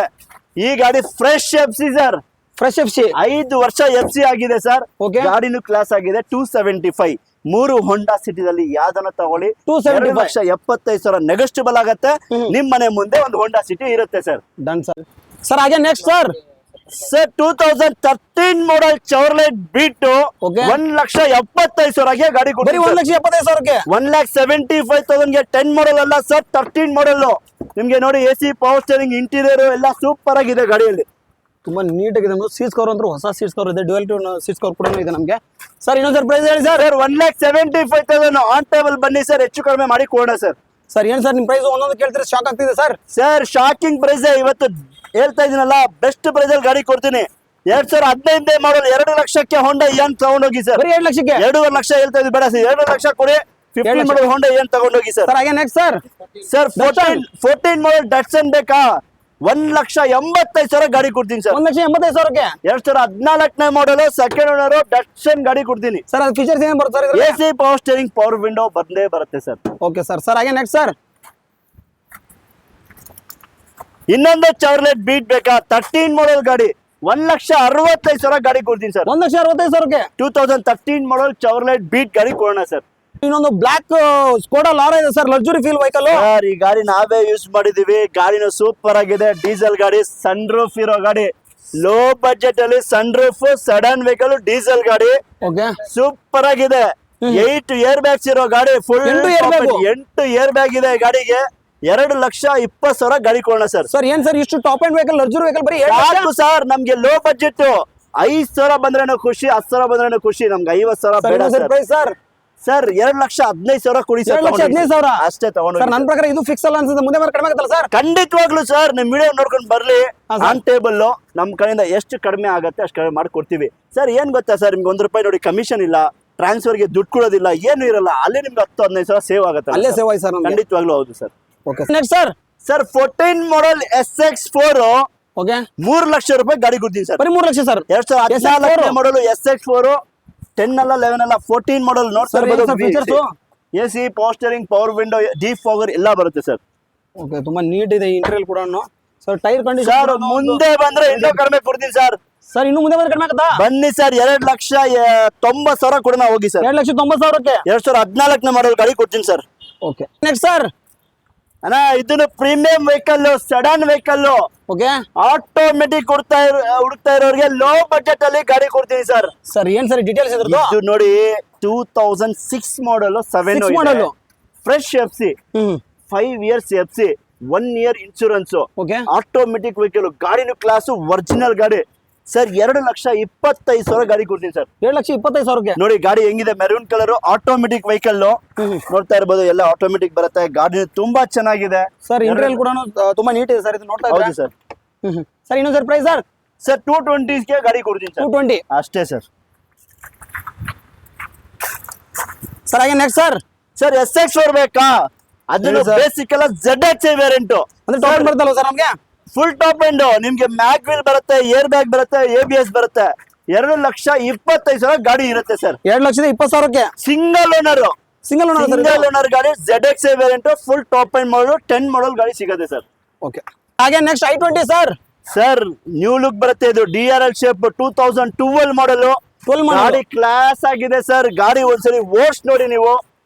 ಈ ಗಾಡಿ. Fresh FC sir. Fresh FC 5 ವರ್ಷ FC ಆಗಿದೆ ಸರ್. Okay. ಗಾಡಿನೂ ಕ್ಲಾಸ್ ಆಗಿದೆ. 275 3 ಹೋಂಡಾ ಸಿಟಿದಲ್ಲಿ ಯಾವ್ದನ್ನ ತಗೊಳ್ಳಿ. 275 2,75,000 ನೆಗೆಸ್ಟಿಬಲ್ ಆಗತ್ತೆ. ನಿಮ್ ಮನೆ ಮುಂದೆ ಒಂದು ಹೋಂಡಾ ಸಿಟಿ ಇರುತ್ತೆ ಸರ್. Done sir. ಸರ್ ಹಾಗೆ ನೆಕ್ಸ್ಟ್ ಸರ್. ಸರ್ 2013 ಮಾಡಲ್ ಚೌರ್ಲೆಟ್ ಬೀಟ್ Okay. 1,75,000ಗೆ ಗಾಡಿ ಬರೀ ಕೊಡ್ತೀವಿ. 1,75,000ಕ್ಕೆ 1,75,000ಗೆ 10 ಮಾಡಲ್ ಅಲ್ಲ ಸರ್, 13 ಮಾಡಲ್. ನಿಮ್ಗೆ ನೋಡಿ AC, ಪವರ್ ಸ್ಟೇರಿಂಗ್, ಇಂಟೀರಿಯರ್ ಎಲ್ಲ ಸೂಪರ್ ಆಗಿದೆ ಗಾಡಿಯಲ್ಲಿ. ತುಂಬಾ ನೀಟ್ ಆಗಿದೆ. ನಮ್ಗೆ ಸೀಟ್ಸ್ ಕವರ್ ಅಂದ್ರೆ ಹೊಸ ಸೀಟ್ಸ್ ಕವರ್ ಇದೆ. ಡ್ಯುಯಲ್ ಟೋನ್ ಸೀಟ್ಸ್ ಕವರ್ ಕೂಡ ಇದೆ ನಮಗೆ. ಸರ್ ಇನ್ನೊಂದು ಸರ್ ಪ್ರೈಸ್ ಹೇಳಿ ಸರ್. 1,75,000 ಆನ್ ಟೇಬಲ್ ಬನ್ನಿ ಸರ್. ಹೆಚ್ಚು ಕಡಿಮೆ ಮಾಡಿ ಕೊಡೋಣ ಸರ್. ಸರ್ ಏನ್ ಸರ್ ನಿಮ್ ಪ್ರೈಸ್ ಒಂದೊಂದು ಕೇಳ್ತೀರಿ ಶಾಕ್ ಆಗ್ತಿದೆ ಸರ್. ಸರ್ ಶಾಕಿಂಗ್ ಪ್ರೈಸ್ ಇವತ್ತು ಹೇಳ್ತಾ ಇದೀನಲ್ಲ, ಬೆಸ್ಟ್ ಪ್ರೈಸ್ ಅಲ್ಲಿ ಗಾಡಿ ಕೊಡ್ತೀನಿ. 2015 ಮಾಡಲ್ 2 ಲಕ್ಷಕ್ಕೆ ಹೋಂಡಾ ಏನ್ ತಗೊಂಡೋಗಿ ಸರ್. ಬರೀ 2 ಲಕ್ಷಕ್ಕೆ 2.5 ಲಕ್ಷ ಹೇಳ್ತಾ ಇದ್ದೀವಿ, ಬೇಡ ಸರ್ 2 ಲಕ್ಷ ಕೊಡಿ. 15 ಮಾಡಲ್ ಹೋಂಡಾ ಏನ್ ತಗೊಂಡೋಗಿ ಸರ್. ಸರ್ ಹಾಗೆ ನೆಕ್ಸ್ಟ್ ಸರ್ ಸರ್ 14 ಮಾಡಲ್ ಡಟ್ಸನ್ ಬೇಕಾ, 1,85,000 ಗಾಡಿ ಕೊಡ್ತೀನಿ ಸರ್. 1,85,000ಕ್ಕೆ 2014 ಮಾಡಲ್ ಸೆಕೆಂಡ್ ಓನರ್ ಡಟ್ಸನ್ ಗಾಡಿ ಕೊಡ್ತೀನಿ. ಸರ್ ಅದು ಫೀಚರ್ಸ್ ಏನ್ ಬರುತ್ತೆ sir? AC power steering, power window ಬಂದೇ ಬರುತ್ತೆ ಸರ್. Okay sir. ಸರ್ ಹಾಗೆ ನೆಕ್ಸ್ಟ್ ಸರ್ ಇನ್ನೊಂದು ಚಾರ್ಲೆಟ್ ಬೀಟ್ ಬೇಕಾ, 13 ಮಾಡಲ್ ಗಾಡಿ 1,65,000 ಗಾಡಿ ಕೊಡ್ತೀನಿ ಸರ್. 1,65,000ಕ್ಕೆ 2013 ಮಾಡಲ್ ಚಾರ್ಲೆಟ್ ಬೀಟ್ ಗಾಡಿ ಕೊಡೋಣ ಸರ್. ಇನ್ನೊಂದು ಬ್ಲಾಕ್ ಸ್ಕೋಡಾ ಲಾರಾ ಇದೆ sir, luxury feel vehicle. Sir ಈ ಗಾಡಿ ನಾವೇ ಯೂಸ್ ಮಾಡಿದೀವಿ, ಗಾಡಿನ ಸೂಪರ್ ಆಗಿದೆ. ಡೀಸೆಲ್ ಗಾಡಿ, ಸನ್ ರೂಫ್ ಇರೋ ಗಾಡಿ, ಲೋ ಬಜೆಟ್ ಅಲ್ಲಿ sun roof sedan vehicle, diesel ಗಾಡಿ ಓಕೆ ಸೂಪರ್ ಆಗಿದೆ. 8 ಏರ್ ಬ್ಯಾಗ್ಸ್ ಇರೋ ಗಾಡಿ, full 8 air bag. 8 air bag ಇದೆ ಗಾಡಿಗೆ. 2,20,000 ಗಾಡಿ ಕೊಡೋಣ ಸರ್. ಸರ್ ಏನ್ ಸರ್ ಇಷ್ಟು top end vehicle, luxury vehicle ಬರೀ 2 ಲಕ್ಷ? ಸಾಕು ಸರ್, ನಮ್ಗೆ ಲೋ ಬಜೆಟ್ 5,000 ಬಂದ್ರೇನೋ ಖುಷಿ, 10,000 ಬಂದ್ರೇನೋ ಖುಷಿ, ನಮ್ಗೆ 50,000 ಬೇಡ ಸರ್. ಪ್ರೈಸ್ ಸರ್ ಸರ್ 2,15,000 ಕೊಡಿ ಸರ್. 2,15,000 ಅಷ್ಟೇ ತಗೊಂಡು ಸರ್. ನನ್ನ ಪ್ರಕಾರ ಇದು ಫಿಕ್ಸ್ ಅಲ್ಲ ಅನ್ಸುತ್ತೆ, ಮುಂದೆ ಕಡಿಮೆ ಆಗುತ್ತಲ್ಲ ಸರ್? ಖಂಡಿತವಾಗ್ಲು ಸರ್, ನಿಮ್ ವಿಡಿಯೋ ನೋಡ್ಕೊಂಡು ಬರ್ಲಿ, ಹಾ, ಸರ್. ಆನ್ ಟೇಬಲ್ ನಮ್ ಕಡೆಯಿಂದ ಎಷ್ಟು ಕಡಿಮೆ ಆಗುತ್ತೆ ಅಷ್ಟು ಕಡಿಮೆ ಮಾಡ್ಕೊಡ್ತೀವಿ ಸರ್. ಏನ್ ಗೊತ್ತಾ ಸರ್, ನಿಮ್ಗೆ 1 ರೂಪಾಯಿ ನೋಡಿ ಕಮಿಷನ್ ಇಲ್ಲ, ಟ್ರಾನ್ಸ್ಫರ್ಗೆ ದುಡ್ಡು ಕೊಡೋದಿಲ್ಲ, ಏನು ಇರಲ್ಲ. ಅಲ್ಲಿ ನಿಮ್ಗೆ 10-15,000 ಸೇವ್ ಆಗುತ್ತೆ. ಅಲ್ಲೇ ಸೇವ್ ಆಯ್ತು ಸರ್. ಖಂಡಿತವಾಗ್ಲು ಹೌದು sir. Okay next sir. Sir 14 ಮಾಡಲ್ SX4 ಓಕೆ 3 ಲಕ್ಷ ರೂಪಾಯಿ ಗಾಡಿ ಕೊಡ್ತೀನಿ ಸರ್. ಬರೀ 3 ಲಕ್ಷ ಸರ್. 2014 ಮಾಡಲ್ SX4 10 ಅಲ್ಲ 11 ಅಲ್ಲ 14 ಮಾಡಲ್ ನೋಡ್ತಾ ಇರ್ಬೋದು. Features AC power steering, power window, deep fogger ಎಲ್ಲ ಬರುತ್ತೆ ಸರ್. ಓಕೆ ತುಂಬಾ ನೀಟ್ ಇದೆ ಇಂಟೀರಿಯರ್ ಕೂಡ ಸರ್. ಟೈರ್ ಸರ್ ಕಂಡೀಷನ್ ಮುಂದೆ ಬಂದ್ರೆ ಇನ್ನೂ ಕಡಿಮೆ ಕೊಡ್ತೀನಿ ಸರ್. ಸರ್ ಇನ್ನು ಮುಂದೆ ಬಂದ್ರೆ ಕಡಿಮೆ ಆಗುತ್ತಾ? ಬನ್ನಿ ಸರ್, 2,90,000 ಕೊಡೋಣ ಹೋಗಿ ಸರ್. 2,90,000ಕ್ಕೆ 2014 ಮಾಡಲ್ ಗಾಡಿ ಕೊಡ್ತೀನಿ ಸರ್. Okay next sir. ಅಣ್ಣ ಇದನ್ನು premium vehicle, sedan vehicle, okay automatic ಹುಡುಕ್ತಾ ಇರೋರಿಗೆ ಲೋ ಬಜೆಟ್ ಅಲ್ಲಿ ಗಾಡಿ ಕೊಡ್ತೀನಿ ಸರ್. ಸರ್ ಏನ್ ಸರ್ ಡೀಟೇಲ್ಸ್ ಇದ್ರದ್ದು? ಇದು ನೋಡಿ 2006 model 7 model fresh FC, 5 years FC, 1 year insurance, okay automatic vehicle, ಗಾಡಿನ ಕ್ಲಾಸ್ ಒರಿಜಿನಲ್ ಗಾಡಿ ಸರ್. 2,25,000 ಗಾಡಿ ಕೊಡ್ತೀನಿ ಸರ್. 2,25,000ಕ್ಕೆ ನೋಡಿ ಗಾಡಿ ಹೆಂಗಿದೆ, ಮೆರೂನ್ ಕಲರ್, ಆಟೋಮೆಟಿಕ್ ವೆಹಿಕಲ್ ನೋಡ್ತಾ ಇರ್ಬೋದು, ಎಲ್ಲ ಆಟೋಮೆಟಿಕ್ ಬರುತ್ತೆ. ಗಾಡಿ ತುಂಬಾ ಚೆನ್ನಾಗಿದೆ ಸರ್. ಇಂಟೀರಿಯರ್ ಕೂಡ ತುಂಬಾ ನೀಟ್ ಇದೆ ಸರ್, ಇದು ನೋಡ್ತಾ ಹೌದು ಇದ್ದೀರಾ ಸರ್. ಸರ್ ಇನ್ನೊಂದು ಸರ್ ಪ್ರೈಸ್ ಸರ್? ಸರ್ 220ಗೆ ಗಾಡಿ ಕೊಡ್ತೀನಿ ಸರ್. 220 ಅಷ್ಟೇ ಸರ್. ಸರ್ ಹಾಗೆ ನೆಕ್ಸ್ಟ್ ಸರ್. ಸರ್ SX4 ಬೇಕಾ, ಅದನ್ನು ಹೇಳಿ ಸರ್. ಬೇಸಿಕ್ ಎಲ್ಲ ZXi ವೇರಿಯಂಟ್, ಅಂದ್ರೆ ಟಾಪ್ ಬರುತ್ತಲ್ಲ ಸರ್ ನಮ್ಗೆ? ಫುಲ್ ಟಾಪ್ ಎಂಡ್, ನಿಮ್ಗೆ ಮ್ಯಾಗ್ ವೀಲ್ ಬರುತ್ತೆ, ಏರ್ ಬ್ಯಾಗ್ ಬರುತ್ತೆ, ABS ಬರುತ್ತೆ. 2,25,000 ಗಾಡಿ ಇರುತ್ತೆ ಸರ್. 2,20,000ಕ್ಕೆ single owner, single owner sir. Single owner ಗಾಡಿ ZXi variant, full top end model 10 ಮಾಡಲ್ ಗಾಡಿ ಸಿಗುತ್ತೆ ಸರ್. ಓಕೆ ಹಾಗೆ next I20 sir. Sir new look ಬರುತ್ತೆ, ಇದು DRL ಶೇಪ್, 2012 ಮಾಡಲ್ 12 ಗಾಡಿ ಮಾಡಲ್ ಕ್ಲಾಸ್ ಆಗಿದೆ ಸರ್. ಗಾಡಿ ಒಂದ್ಸರಿ ಓಡ್ಸ್ ನೋಡಿ ನೀವು,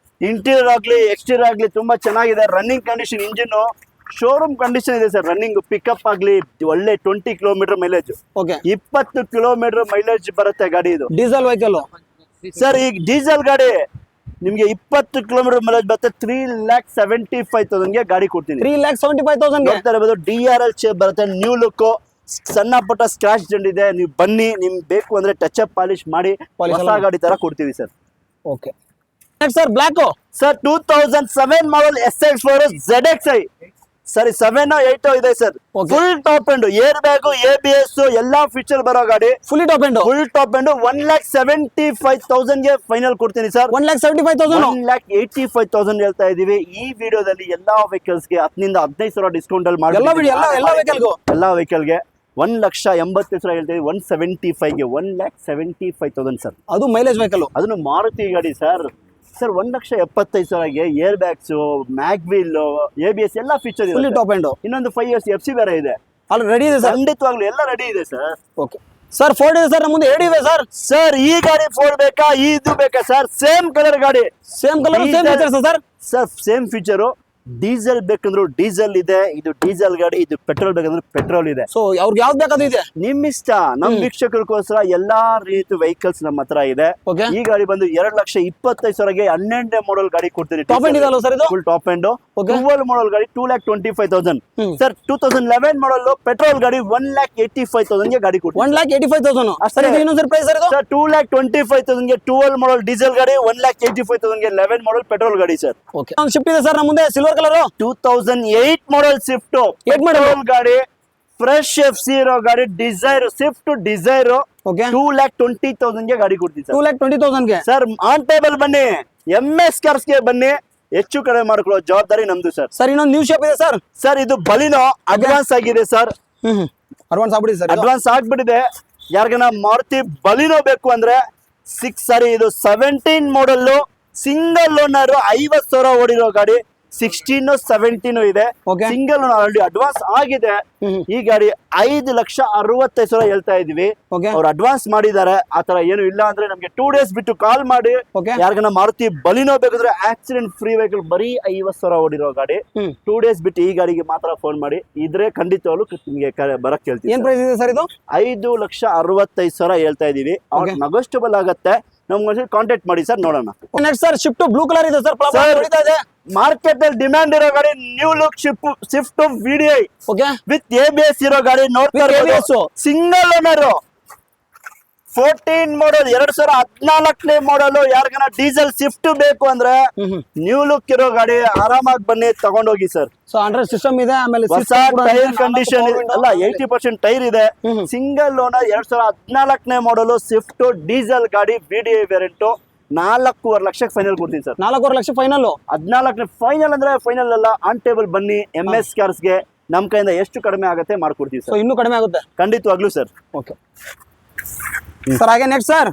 ಇಂಟೀರಿಯರ್ ಆಗ್ಲಿ ಎಕ್ಸ್ಟೀರಿಯರ್ ಆಗ್ಲಿ ತುಂಬಾ ಚೆನ್ನಾಗಿದೆ. Running condition, engine showroom condition ಇದೆ ಸರ್. ರನ್ನಿಂಗ್ ಪಿಕಪ್ ಆಗ್ಲಿ ಒಳ್ಳೆ 20 kilometre mileage, okay 20 kilometre mileage ಬರುತ್ತೆ ಗಾಡಿ ಇದು. ಡೀಸೆಲ್ ವೆಹಿಕಲ್ ಸರ್ ಈಗ ಡೀಸೆಲ್ ಗಾಡಿ ನಿಮ್ಗೆ 20 ಕಿಲೋಮೀಟರ್ ಮೈಲೇಜ್ ಬರುತ್ತೆ. 3,75,000ಗೆ ಗಾಡಿ ಕೊಡ್ತೀನಿ. 3,75,000ಗೆ ನೋಡ್ತಾ ಇರಬಹುದು, DRL ಶೇಪ್ ಬರುತ್ತೆ, ನ್ಯೂ ಲುಕ್, ಸಣ್ಣ ಪುಟ್ಟ ಸ್ಕ್ರಾಚ್ ಜಂಡ್ ಇದೆ. ನೀವು ಬನ್ನಿ, ನಿಮ್ಗೆ ಬೇಕು ಅಂದ್ರೆ ಟಚ್ ಅಪ್ ಪಾಲಿಶ್ ಮಾಡಿ ಹೊಸ ಗಾಡಿ ತರ ಕೊಡ್ತೀವಿ sir. Okay next sir black. Sir 2007 model SX4 ZXi, ಸರಿ 7 8 ಇದೆ sir. Okay. Full top end, air bag, ABS ಎಲ್ಲಾ ಫೀಚರ್ ಬರೋ ಗಾಡಿ, fully top end. Full top end. 1,75,000ಗೆ ಫೈನಲ್ ಕೊಡ್ತೀನಿ ಸರ್. 1,75,000 1,85,000 ಹೇಳ್ತಾ ಇದೀವಿ. ಈ ವಿಡಿಯೋದಲ್ಲಿ ಎಲ್ಲಾ ವೆಹಿಕಲ್ಸ್ ಗೆ 10 ರಿಂದ 15,000 ಡಿಸ್ಕೌಂಟ್ ಅಲ್ಲಿ ಮಾಡಿ ಎಲ್ಲ ವೆಹಿಕಲ್ಗೂ ಎಲ್ಲಾ ವೆಹಿಕಲ್ ಗೆ 1,80,000 ಹೇಳ್ತಾ ಇದೀವಿ. 175ಗೆ 1,75,000 ಸರ್. ಅದು ಮೈಲೇಜ್ ವೆಹಿಕಲ್, ಅದನ್ನು ಮಾರುತಿ ಗಾಡಿ ಸರ್. ಸರ್ 1,75,000ಗೆ air bags, mag wheel, ABS ಎಲ್ಲ ಫೀಚರ್ ಫುಲ್ಲಿ ಇದೆ. Top end. ಇನ್ನೊಂದು 5 years FC ಬೇರೆ ಇದೆ. ಅಲ್ಲಿ ರೆಡಿ ಇದೆ ಸರ್. ಖಂಡಿತವಾಗ್ಲೂ ಎಲ್ಲ ರೆಡಿ ಇದೆ ಸರ್. ಓಕೆ ಸರ್ ಫೋರ್ಡ್ ಇದೆ ಸರ್, ನಮ್ಮ ಮುಂದೆ 2 ಇವೆ ಸರ್. ಸರ್ ಈ ಗಾಡಿ ಫೋರ್ಡ್ ಬೇಕಾ, ಇದು ಬೇಕಾ ಸರ್? ಸೇಮ್ ಕಲರ್ ಗಾಡಿ, same colour same features sir. Sir same feature. Diesel ಬೇಕಂದ್ರು ಡೀಸೆಲ್ ಇದೆ, ಇದು ಡೀಸೆಲ್ ಗಾಡಿ. ಇದು ಪೆಟ್ರೋಲ್ ಬೇಕಂದ್ರೆ ಪೆಟ್ರೋಲ್ ಇದೆ. ಸೊ ಅವ್ರಿಗೆ ಯಾವ್ದು ಬೇಕಾದ್ರೂ ಇದೆ, ನಿಮ್ ಇಷ್ಟ. ನಮ್ ವೀಕ್ಷಕರಿಗೋಸ್ಕರ ಎಲ್ಲಾ ರೀತಿ ವೆಹಿಕಲ್ಸ್ ನಮ್ಮ ಹತ್ರ ಇದೆ. ಓಕೆ ಈ ಗಾಡಿ ಬಂದು 2,25,000ಗೆ 12ನೇ ಮಾಡಲ್ ಗಾಡಿ ಕೊಡ್ತೀನಿ. ಟಾಪ್ ಎಂಡ್ ಇದೆ ಅಲ್ವಾ ಸರ್ ಇದು? Full top end. Okay. 12 ಮಾಡಲ್ ಗಾಡಿ 2,25,000. ಹ್ಮ್. ಸರ್ 2011 ಮಾಡಲ್ ಪೆಟ್ರೋಲ್ ಗಾಡಿ 1,85,000ಗೆ ಗಾಡಿ ಕೊಡ್ತೀನಿ. 1,85,000 ಅಷ್ಟೇ. ಸರ್. ಇದು ಇನ್ನೊಂದು ಸರ್ ಪ್ರೈಸ್ ಸರ್ ಇದು? ಸರ್ 2,25,000ಗೆ 12 ಮಾಡಲ್ ಡೀಸೆಲ್ ಗಾಡಿ, 1,85,000ಗೆ 11 ಮಾಡಲ್ ಪೆಟ್ರೋಲ್ ಗಾಡಿ ಸರ್. ಓಕೆ ಒಂದು ಶಿಫ್ಟ್ ಇದೆ ಸರ್ ನಮ್ಮ ಮುಂದೆ silver colour. 2008 model Swift 8 model. Petrol ಗಾಡಿ, ಫ್ರೆಶ್ FC ಇರೋ ಗಾಡಿ ಡಿಸೈರ್ ಸ್ವಿಫ್ಟ್ ಡಿಸೈರ್ ಓಕೆ 2,20,000 ಗೆ ಗಾಡಿ ಕೊಡ್ತೀವಿ ಸರ್. 2,20,000 ಗೆ ಸರ್ ಆನ್ ಟೇಬಲ್ ಬನ್ನಿ, MS ಕಾರ್ಸ್ ಗೆ ಬನ್ನಿ, ಹೆಚ್ಚು ಕಡಿಮೆ ಮಾಡ್ಕೊಳ್ಳೋ ಜವಾಬ್ದಾರಿ ನಮ್ದು ಸರ್. ಸರ್ ಇನ್ನೊಂದು ನ್ಯೂ ಶಾಪ್ ಇದೆ ಸರ್. ಸರ್ ಇದು ಬಲಿನೋ ಅಡ್ವಾನ್ಸ್ ಆಗಿದೆ ಸರ್. ಅಡ್ವಾನ್ಸ್ ಆಗ್ಬಿಡಿ ಸರ್. ಅಡ್ವಾನ್ಸ್ ಆಗ್ಬಿಟ್ಟಿದೆ. ಯಾರಿಗನ ಮಾರುತಿ ಬಲಿನೋ ಬೇಕು ಅಂದ್ರೆ ಇದು 17 ಮಾಡಲ್ ಸಿಂಗಲ್ ಓನರ್ 50,000 ಓಡಿರೋ ಗಾಡಿ. 16 17 ಇದೆ. Okay. Single owner already advance ಆಗಿದೆ. ಈ ಗಾಡಿ 5,65,000 ಹೇಳ್ತಾ ಇದೀವಿ. Okay. ಅವ್ರು ಅಡ್ವಾನ್ಸ್ ಮಾಡಿದ್ದಾರೆ. ಆತರ ಏನು ಇಲ್ಲ ಅಂದ್ರೆ ನಮ್ಗೆ 2 ಡೇಸ್ ಬಿಟ್ಟು ಕಾಲ್ ಮಾಡಿ. Okay. ಯಾರಿಗನ ಮಾರುತಿ ಬಲಿನೋ ಬೇಕಂದ್ರೆ ಆಕ್ಸಿಡೆಂಟ್ ಫ್ರೀ ವೆಹಿಕಲ್ ಬರೀ 50,000 ಓಡಿರೋ ಗಾಡಿ. 2 ಡೇಸ್ ಬಿಟ್ಟು ಈ ಗಾಡಿಗೆ ಮಾತ್ರ ಫೋನ್ ಮಾಡಿ. ಇದ್ರೆ ಖಂಡಿತವಾಗ್ಲು ನಿಮ್ಗೆ ಬರಕ್ ಹೇಳ್ತೀವಿ. ಏನ್ ಪ್ರೈಸ್ ಇದೆ ಸರ್ ಇದು? 5,65,000 ಹೇಳ್ತಾ ಇದೀವಿ. Okay. ನೆಗೋಷಿಯಬಲ್ ಆಗತ್ತೆ. ನಮ್ಗೆ ಕಾಂಟ್ಯಾಕ್ಟ್ ಮಾಡಿ ಸರ್, ನೋಡೋಣ. Next sir shift blue colour ಇದೆ ಸರ್. ಇದೆ ಮಾರ್ಕೆಟ್ ಅಲ್ಲಿ ಡಿಮ್ಯಾಂಡ್ ಇರೋ ಗಾಡಿ new look Swift VDI okay with ABS ಇರೋ ಗಾಡಿ ನೋಡ್ತಾ With ಇರ್ಬೋದು. ABS. ಸಿಂಗಲ್ ಓನರ್ 14 ಮಾಡಲ್ 2014 ಮಾಡಲ್. ಯಾರಿಗನ ಡೀಸೆಲ್ ಸ್ವಿಫ್ಟ್ ಬೇಕು ಅಂದ್ರೆ ನ್ಯೂ ಲುಕ್ ಇರೋ ಗಾಡಿ ಆರಾಮಾಗಿ ಬನ್ನಿ ತಗೊಂಡೋಗಿ ಸರ್. ಸೊ ಅಂಡರ್ ಸಿಸ್ಟಮ್ ಇದೆ. ಆಮೇಲೆ ಹೊಸ ಟೈರ್ ಕಂಡೀಷನ್ ಅಲ್ಲ 80% ಟೈರ್ ಇದೆ. ಸಿಂಗಲ್ ಓನರ್ 2014 ಮಾಡಲ್ ಸ್ವಿಫ್ಟ್ ಡೀಸೆಲ್ ಗಾಡಿ VDI ವೇರಿಯಂಟ್ 4.5 ಲಕ್ಷಕ್ಕೆ ಫೈನಲ್ ಕೊಡ್ತೀನಿ ಸರ್. 4.5 ಲಕ್ಷ ಫೈನಲ್. 14 ಫೈನಲ್ ಅಂದ್ರೆ ಫೈನಲ್ ಅಲ್ಲ, ಆನ್ ಟೇಬಲ್ ಬನ್ನಿ. MS ಕಾರ್ಸ್ಗೆ ನಮ್ ಕೈಯಿಂದ ಎಷ್ಟು ಕಡಿಮೆ ಆಗುತ್ತೆ ಮಾಡ್ಕೊಡ್ತೀವಿ ಸೊ ಸರ್. ಇನ್ನೂ ಕಡಿಮೆ ಆಗುತ್ತೆ ಖಂಡಿತವಾಗ್ಲೂ ಸರ್. Okay sir. ಹಾಗೆ next sir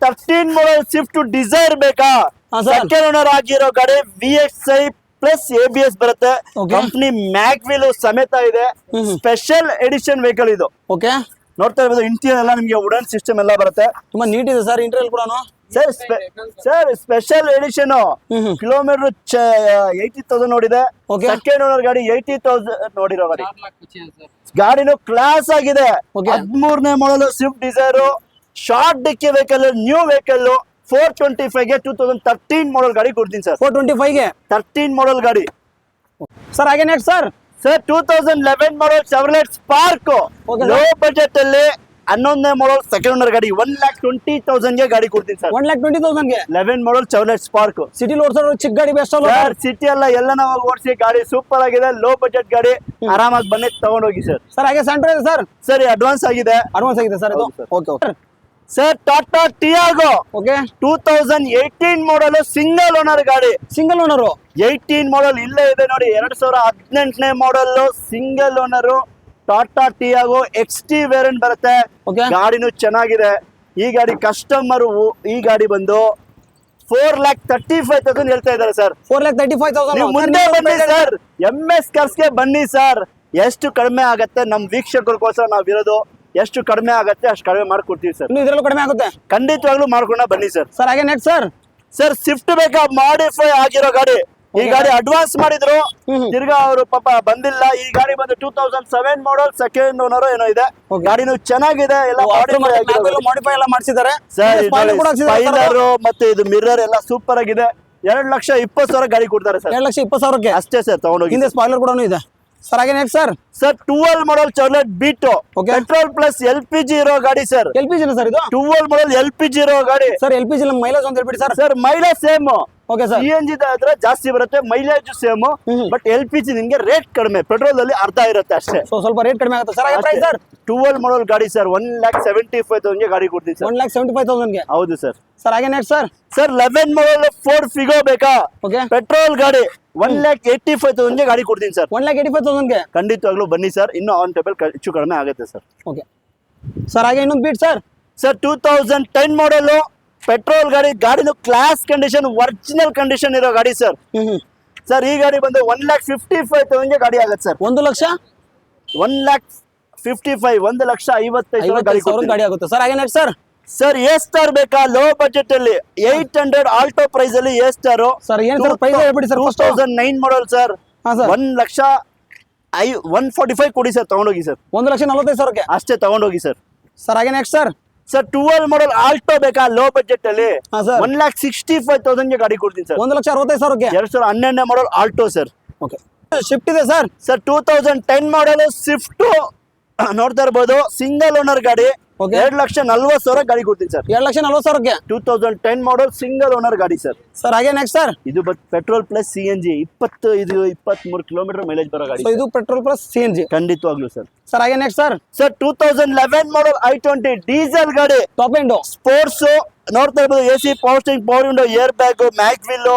13 model Swift Dzire ಬೇಕಾ? ಹಾ, sir. ಸೆಕೆಂಡ್ ಓನರ್ ಆಗಿರೋ ಗಾಡಿ VXI ಪ್ಲಸ್ ABS ಬರುತ್ತೆ. Okay. ಕಂಪ್ನಿ ಮ್ಯಾಗ್ವಿಲ್ ಸಮೇತ ಇದೆ. ಸ್ಪೆಷಲ್ ಎಡಿಷನ್ ವೆಹಿಕಲ್ ಇದು. ಓಕೆ ನೋಡ್ತಾ ಇರ್ಬೋದು. ಇಂಟೀರಿಯರ್ ಎಲ್ಲ ನಿಮ್ಗೆ ವುಡನ್ ಸಿಸ್ಟಮ್ ಎಲ್ಲ ಬರುತ್ತೆ ತುಂಬಾ ನೀಟ್ ಇದೆ ಸರ್ ಇಂಟೀರಿಯರ್ ಕೂಡ. Sir special edition. ಕಿಲೋಮೀಟರ್ 80,000 ನೋಡಿದೆ. Okay. ಸೆಕೆಂಡ್ ಓನರ್ ಗಾಡಿ 80,000 ನೋಡಿರೋ ಗಾಡಿ. ಗಾಡಿನೂ ಕ್ಲಾಸ್ ಆಗಿದೆ. Okay. 13ನೇ model Swift Dzire short dickey vehicle, new vehicle. 425 ಗೆ 2013 ಮಾಡಲ್ ಗಾಡಿ ಕೊಡ್ತೀನಿ ಸರ್. 425 ಗೆ 13 ಮಾಡಲ್ ಗಾಡಿ ಸರ್. ಹಾಗೆ ನೆಕ್ಸ್ಟ್ ಸರ್ 2011 ಮಾಡಲ್ ಚಾವ್ರಲೆಟ್ ಸ್ಪಾರ್ಕ್. Okay, ಲೋ ಬಜೆಟ್ ಅಲ್ಲಿ 11ನೇ ಮಾಡಲ್ ಸೆಕೆಂಡ್ ಓನರ್ ಗಾಡಿ 1,20,000 ಗೆ ಗಾಡಿ ಕೊಡ್ತೀನಿ ಸರ್. 1,20,000 ಗೆ 11 ಮಾಡಲ್ ಚಾವ್ರಲೆಟ್ ಸ್ಪಾರ್ಕ್. ಸಿಟಿ ಓಡಿಸೋ ಚಿಕ್ಕ ಗಾಡಿ ಬೆಸ್ಟ್ ಅಲ್ಲ ಸರ್ ಸಿಟಿ ಎಲ್ಲ ನಾವು ಓಡಿಸಿ ಗಾಡಿ ಸೂಪರ್ ಆಗಿದೆ. ಲೋ ಬಜೆಟ್ ಗಾಡಿ ಆರಾಮಾಗಿ ಬನ್ನಿ ತಗೊಂಡೋಗಿ ಸರ್. ಸರ್. ಹಾಗೆ ಸೆಂಟ್ರ್ ಇದೆ ಸರ್. ಸರ್ ಅಡ್ವಾನ್ಸ್ ಆಗಿದೆ. ಅಡ್ವಾನ್ಸ್ ಆಗಿದೆ ಸರ್ ಇದು. ಹೌದು, okay okay sir Tata Tiago okay 2018 model single owner ಗಾಡಿ. ಸಿಂಗಲ್ ಓನರು 18 ಮಾಡಲ್ ಇಲ್ಲೇ ಇದೆ ನೋಡಿ. 2018ನೇ model single owner Tata Tiago XT variant ಬರುತ್ತೆ. Okay. ಗಾಡಿನೂ ಚೆನ್ನಾಗಿದೆ. ಈ ಗಾಡಿ ಕಸ್ಟಮರ್ ಈ ಗಾಡಿ ಬಂದು 4,35,000 ಹೇಳ್ತಾ ಇದ್ದಾರೆ ಸರ್. 4,35,000. ನೀವು ಮುಂದೆ ಬನ್ನಿ ಸರ್. MS ಕಾರ್ಸ್ಗೆ ಬನ್ನಿ ಸರ್. ಎಷ್ಟು ಕಡಿಮೆ ಆಗತ್ತೆ ನಮ್ ವೀಕ್ಷಕರಿಗೋಸ್ಕರ ನಾವಿರೋದು. ಎಷ್ಟು ಕಡಿಮೆ ಆಗತ್ತೆ ಅಷ್ಟು ಕಡಿಮೆ ಮಾಡ್ಕೊಡ್ತೀವಿ ಸರ್. ಇನ್ನು ಇದರಲ್ಲೂ ಕಡಿಮೆ ಆಗುತ್ತೆ ಖಂಡಿತವಾಗ್ಲೂ ಮಾಡ್ಕೊಂಡ ಬನ್ನಿ ಸರ್. ಸರ್. ಹಾಗೆ ನೆಕ್ಸ್ಟ್ ಸರ್ ಸ್ವಿಫ್ಟ್ ಬೇಕಾ? ಮಾಡಿಫೈ ಆಗಿರೋ ಗಾಡಿ. ಈ ಗಾಡಿ ಅಡ್ವಾನ್ಸ್ ಮಾಡಿದ್ರು, ತಿರ್ಗಾ ಅವರು ಪಾಪ ಬಂದಿಲ್ಲ. ಈ ಗಾಡಿ ಬಂದು 2007 ಮಾಡಲ್ ಸೆಕೆಂಡ್ ಓನರ್ ಏನೋ ಇದೆ. Okay. ಗಾಡಿನೂ ಚೆನ್ನಾಗಿದೆ. ಎಲ್ಲ ಮಾಡಿಫೈ ಎಲ್ಲ ಮಾಡಿಸಿದ್ದಾರೆ ಸರ್. Spoiler ಕೂಡ ಹಾಕ್ಸಿದ್ದಾರೆ sir. ಸ್ಪೈಲರ್ ಮತ್ತೆ ಇದು ಮಿರರ್ ಎಲ್ಲ ಸೂಪರ್ ಆಗಿದೆ. 2,20,000 ಗಾಡಿ ಕೊಡ್ತಾರೆ ಸರ್. 2,20,000 ಅಷ್ಟೇ ಸರ್ ತಗೊಂಡೋಗಿ. ಹಿಂದೆ ಸ್ಪಾಯ್ಲರ್ ಕೂಡ ಇದೆ ಸರ್. ಹಾಗೆ next sir 12 model Chevrolet Beat Okay. Petrol plus LPG ಇರೋ ಗಾಡಿ ಸರ್. LPG ಸರ್ ಇದು. 12 ಮಾಡಲ್ LPG ಇರೋ ಗಾಡಿ ಸರ್. LPG ಮೈಲೇಜ್ ಅಂತ ಹೇಳ್ಬಿಡಿ sir. Sir. Mileage same. Okay sir. CNG ಆದ್ರೆ ಜಾಸ್ತಿ ಬರುತ್ತೆ, ಮೈಲೇಜ್ ಸೇಮ್. ಬಟ್ LPG ನಿಮ್ಗೆ ರೇಟ್ ಕಡಿಮೆ, ಪೆಟ್ರೋಲ್ ಅಲ್ಲಿ ಅರ್ಧ ಇರುತ್ತೆ ಅಷ್ಟೇ. ಸೊ ಸ್ವಲ್ಪ ರೇಟ್ ಕಡಿಮೆ ಆಗುತ್ತೆ ಸರ್. ಹಾಗೆ ಪ್ರೈಸ್ ಸರ್ 12 ಮಾಡಲ್ ಗಾಡಿ ಸರ್ 1,75,000 ಗೆ ಗಾಡಿ ಕೊಡ್ತೀನಿ ಸರ್. 1,75,000 ಗೆ ಹೌದು ಸರ್. ಸರ್. ಹಾಗೆ ನೆಕ್ಸ್ಟ್ ಸರ್ 11 ಮಾಡಲ್ ಫೋರ್ಡ್ ಫಿಗೋ ಬೇಕಾ? ಓಕೆ ಪೆಟ್ರೋಲ್ ಗಾಡಿ 1,85,000 ಗೆ ಗಾಡಿ ಕೊಡ್ತೀನಿ ಸರ್. 1,85,000 ಗೆ ಖಂಡಿತವಾಗ್ಲೂ ಬನ್ನಿ ಸರ್. ಇನ್ನು ಆನ್ ಟೇಬಲ್ ಹೆಚ್ಚು ಕಡಿಮೆ ಆಗುತ್ತೆ ಸರ್. Okay sir. ಹಾಗೆ ಇನ್ನೊಂದು ಬೀಟ್ ಸರ್ 2010 ಮಾಡಲ್ ಪೆಟ್ರೋಲ್ ಗಾಡಿ. ಗಾಡಿನೂ ಕ್ಲಾಸ್ ಕಂಡೀಷನ್, ಒರಿಜಿನಲ್ ಕಂಡೀಷನ್ ಇರೋ ಗಾಡಿ ಸರ್. ಸರ್ ಈ ಗಾಡಿ ಬಂದು 1,55,000 ಗೆ ಗಾಡಿ ಆಗುತ್ತೆ ಸರ್. 1,55,000 1,55,000 ಗಾಡಿ ಕೊಡ್ತೀನಿ. ಗಾಡಿ ಆಗುತ್ತೆ ಸರ್. ಹಾಗೆ ನೆಕ್ಸ್ಟ್ ಸರ್ ಸರ್ A-ಸ್ಟಾರ್ ಬೇಕಾ? ಲೋ ಬಜೆಟ್ ಅಲ್ಲಿ 800 ಆಲ್ಟೋ ಪ್ರೈಸ್ ಅಲ್ಲಿ A-ಸ್ಟಾರ್. ಸರ್ ಏನ್ ಸರ್ ಪ್ರೈಸ್ ಹೇಳ್ಬಿಡಿ ಸರ್. 2009 model sir. ಹಾ ಸರ್. 1,145 ಕೊಡಿ ಸರ್ ತಗೊಂಡೋಗಿ ಸರ್. 1,45,000 ಅಷ್ಟೇ ತಗೊಂಡೋಗಿ ಸರ್. ಸರ್. ಹಾಗೆ ನೆಕ್ಸ್ಟ್ ಸರ್ 12 ಮಾಡಲ್ ಆಲ್ಟೋ ಬೇಕಾ? ಲೋ ಬಜೆಟ್ ಅಲ್ಲಿ ಹಾ ಸರ್. 1,65,000 ಗೆ ಗಾಡಿ ಕೊಡ್ತೀನಿ ಸರ್. 1,65,000 2012 ಮಾಡಲ್ ಆಲ್ಟೋ ಸರ್. ಓಕೆ ಶಿಫ್ಟ್ ಇದೆ ಸರ್. 2010 ಮಾಡಲ್ ಸ್ವಿಫ್ಟ್ ನೋಡ್ತಾ ಇರ್ಬೋದು. ಸಿಂಗಲ್ ಓನರ್ ಗಾಡಿ. Okay. 2,40,000 ಗಾಡಿ ಕೊಡ್ತೀನಿ ಸರ್. 2,40,000ಕ್ಕೆ 2010 ಮಾಡಲ್ ಸಿಂಗಲ್ ಓನರ್ ಗಾಡಿ ಸರ್. ಸರ್ ಹಾಗೆ ನೆಕ್ಸ್ಟ್ ಸರ್ ಇದು petrol plus CNG 23 kilometre mileage ಬರೋ ಗಾಡಿ. ಇದು ಪೆಟ್ರೋಲ್ ಪ್ಲಸ್ CNG ಖಂಡಿತವಾಗ್ಲೂ ಸರ್. ಸರ್ ಹಾಗೆ next sir 2011 model i20 diesel ಗಾಡಿ, ಟಾಪ್ ಎಂಡ್ ಸ್ಪೋರ್ಟ್ಸ್ ನೋಡ್ತಾ ಇರ್ಬೋದು. AC power steering, power window, air bag, mag wheel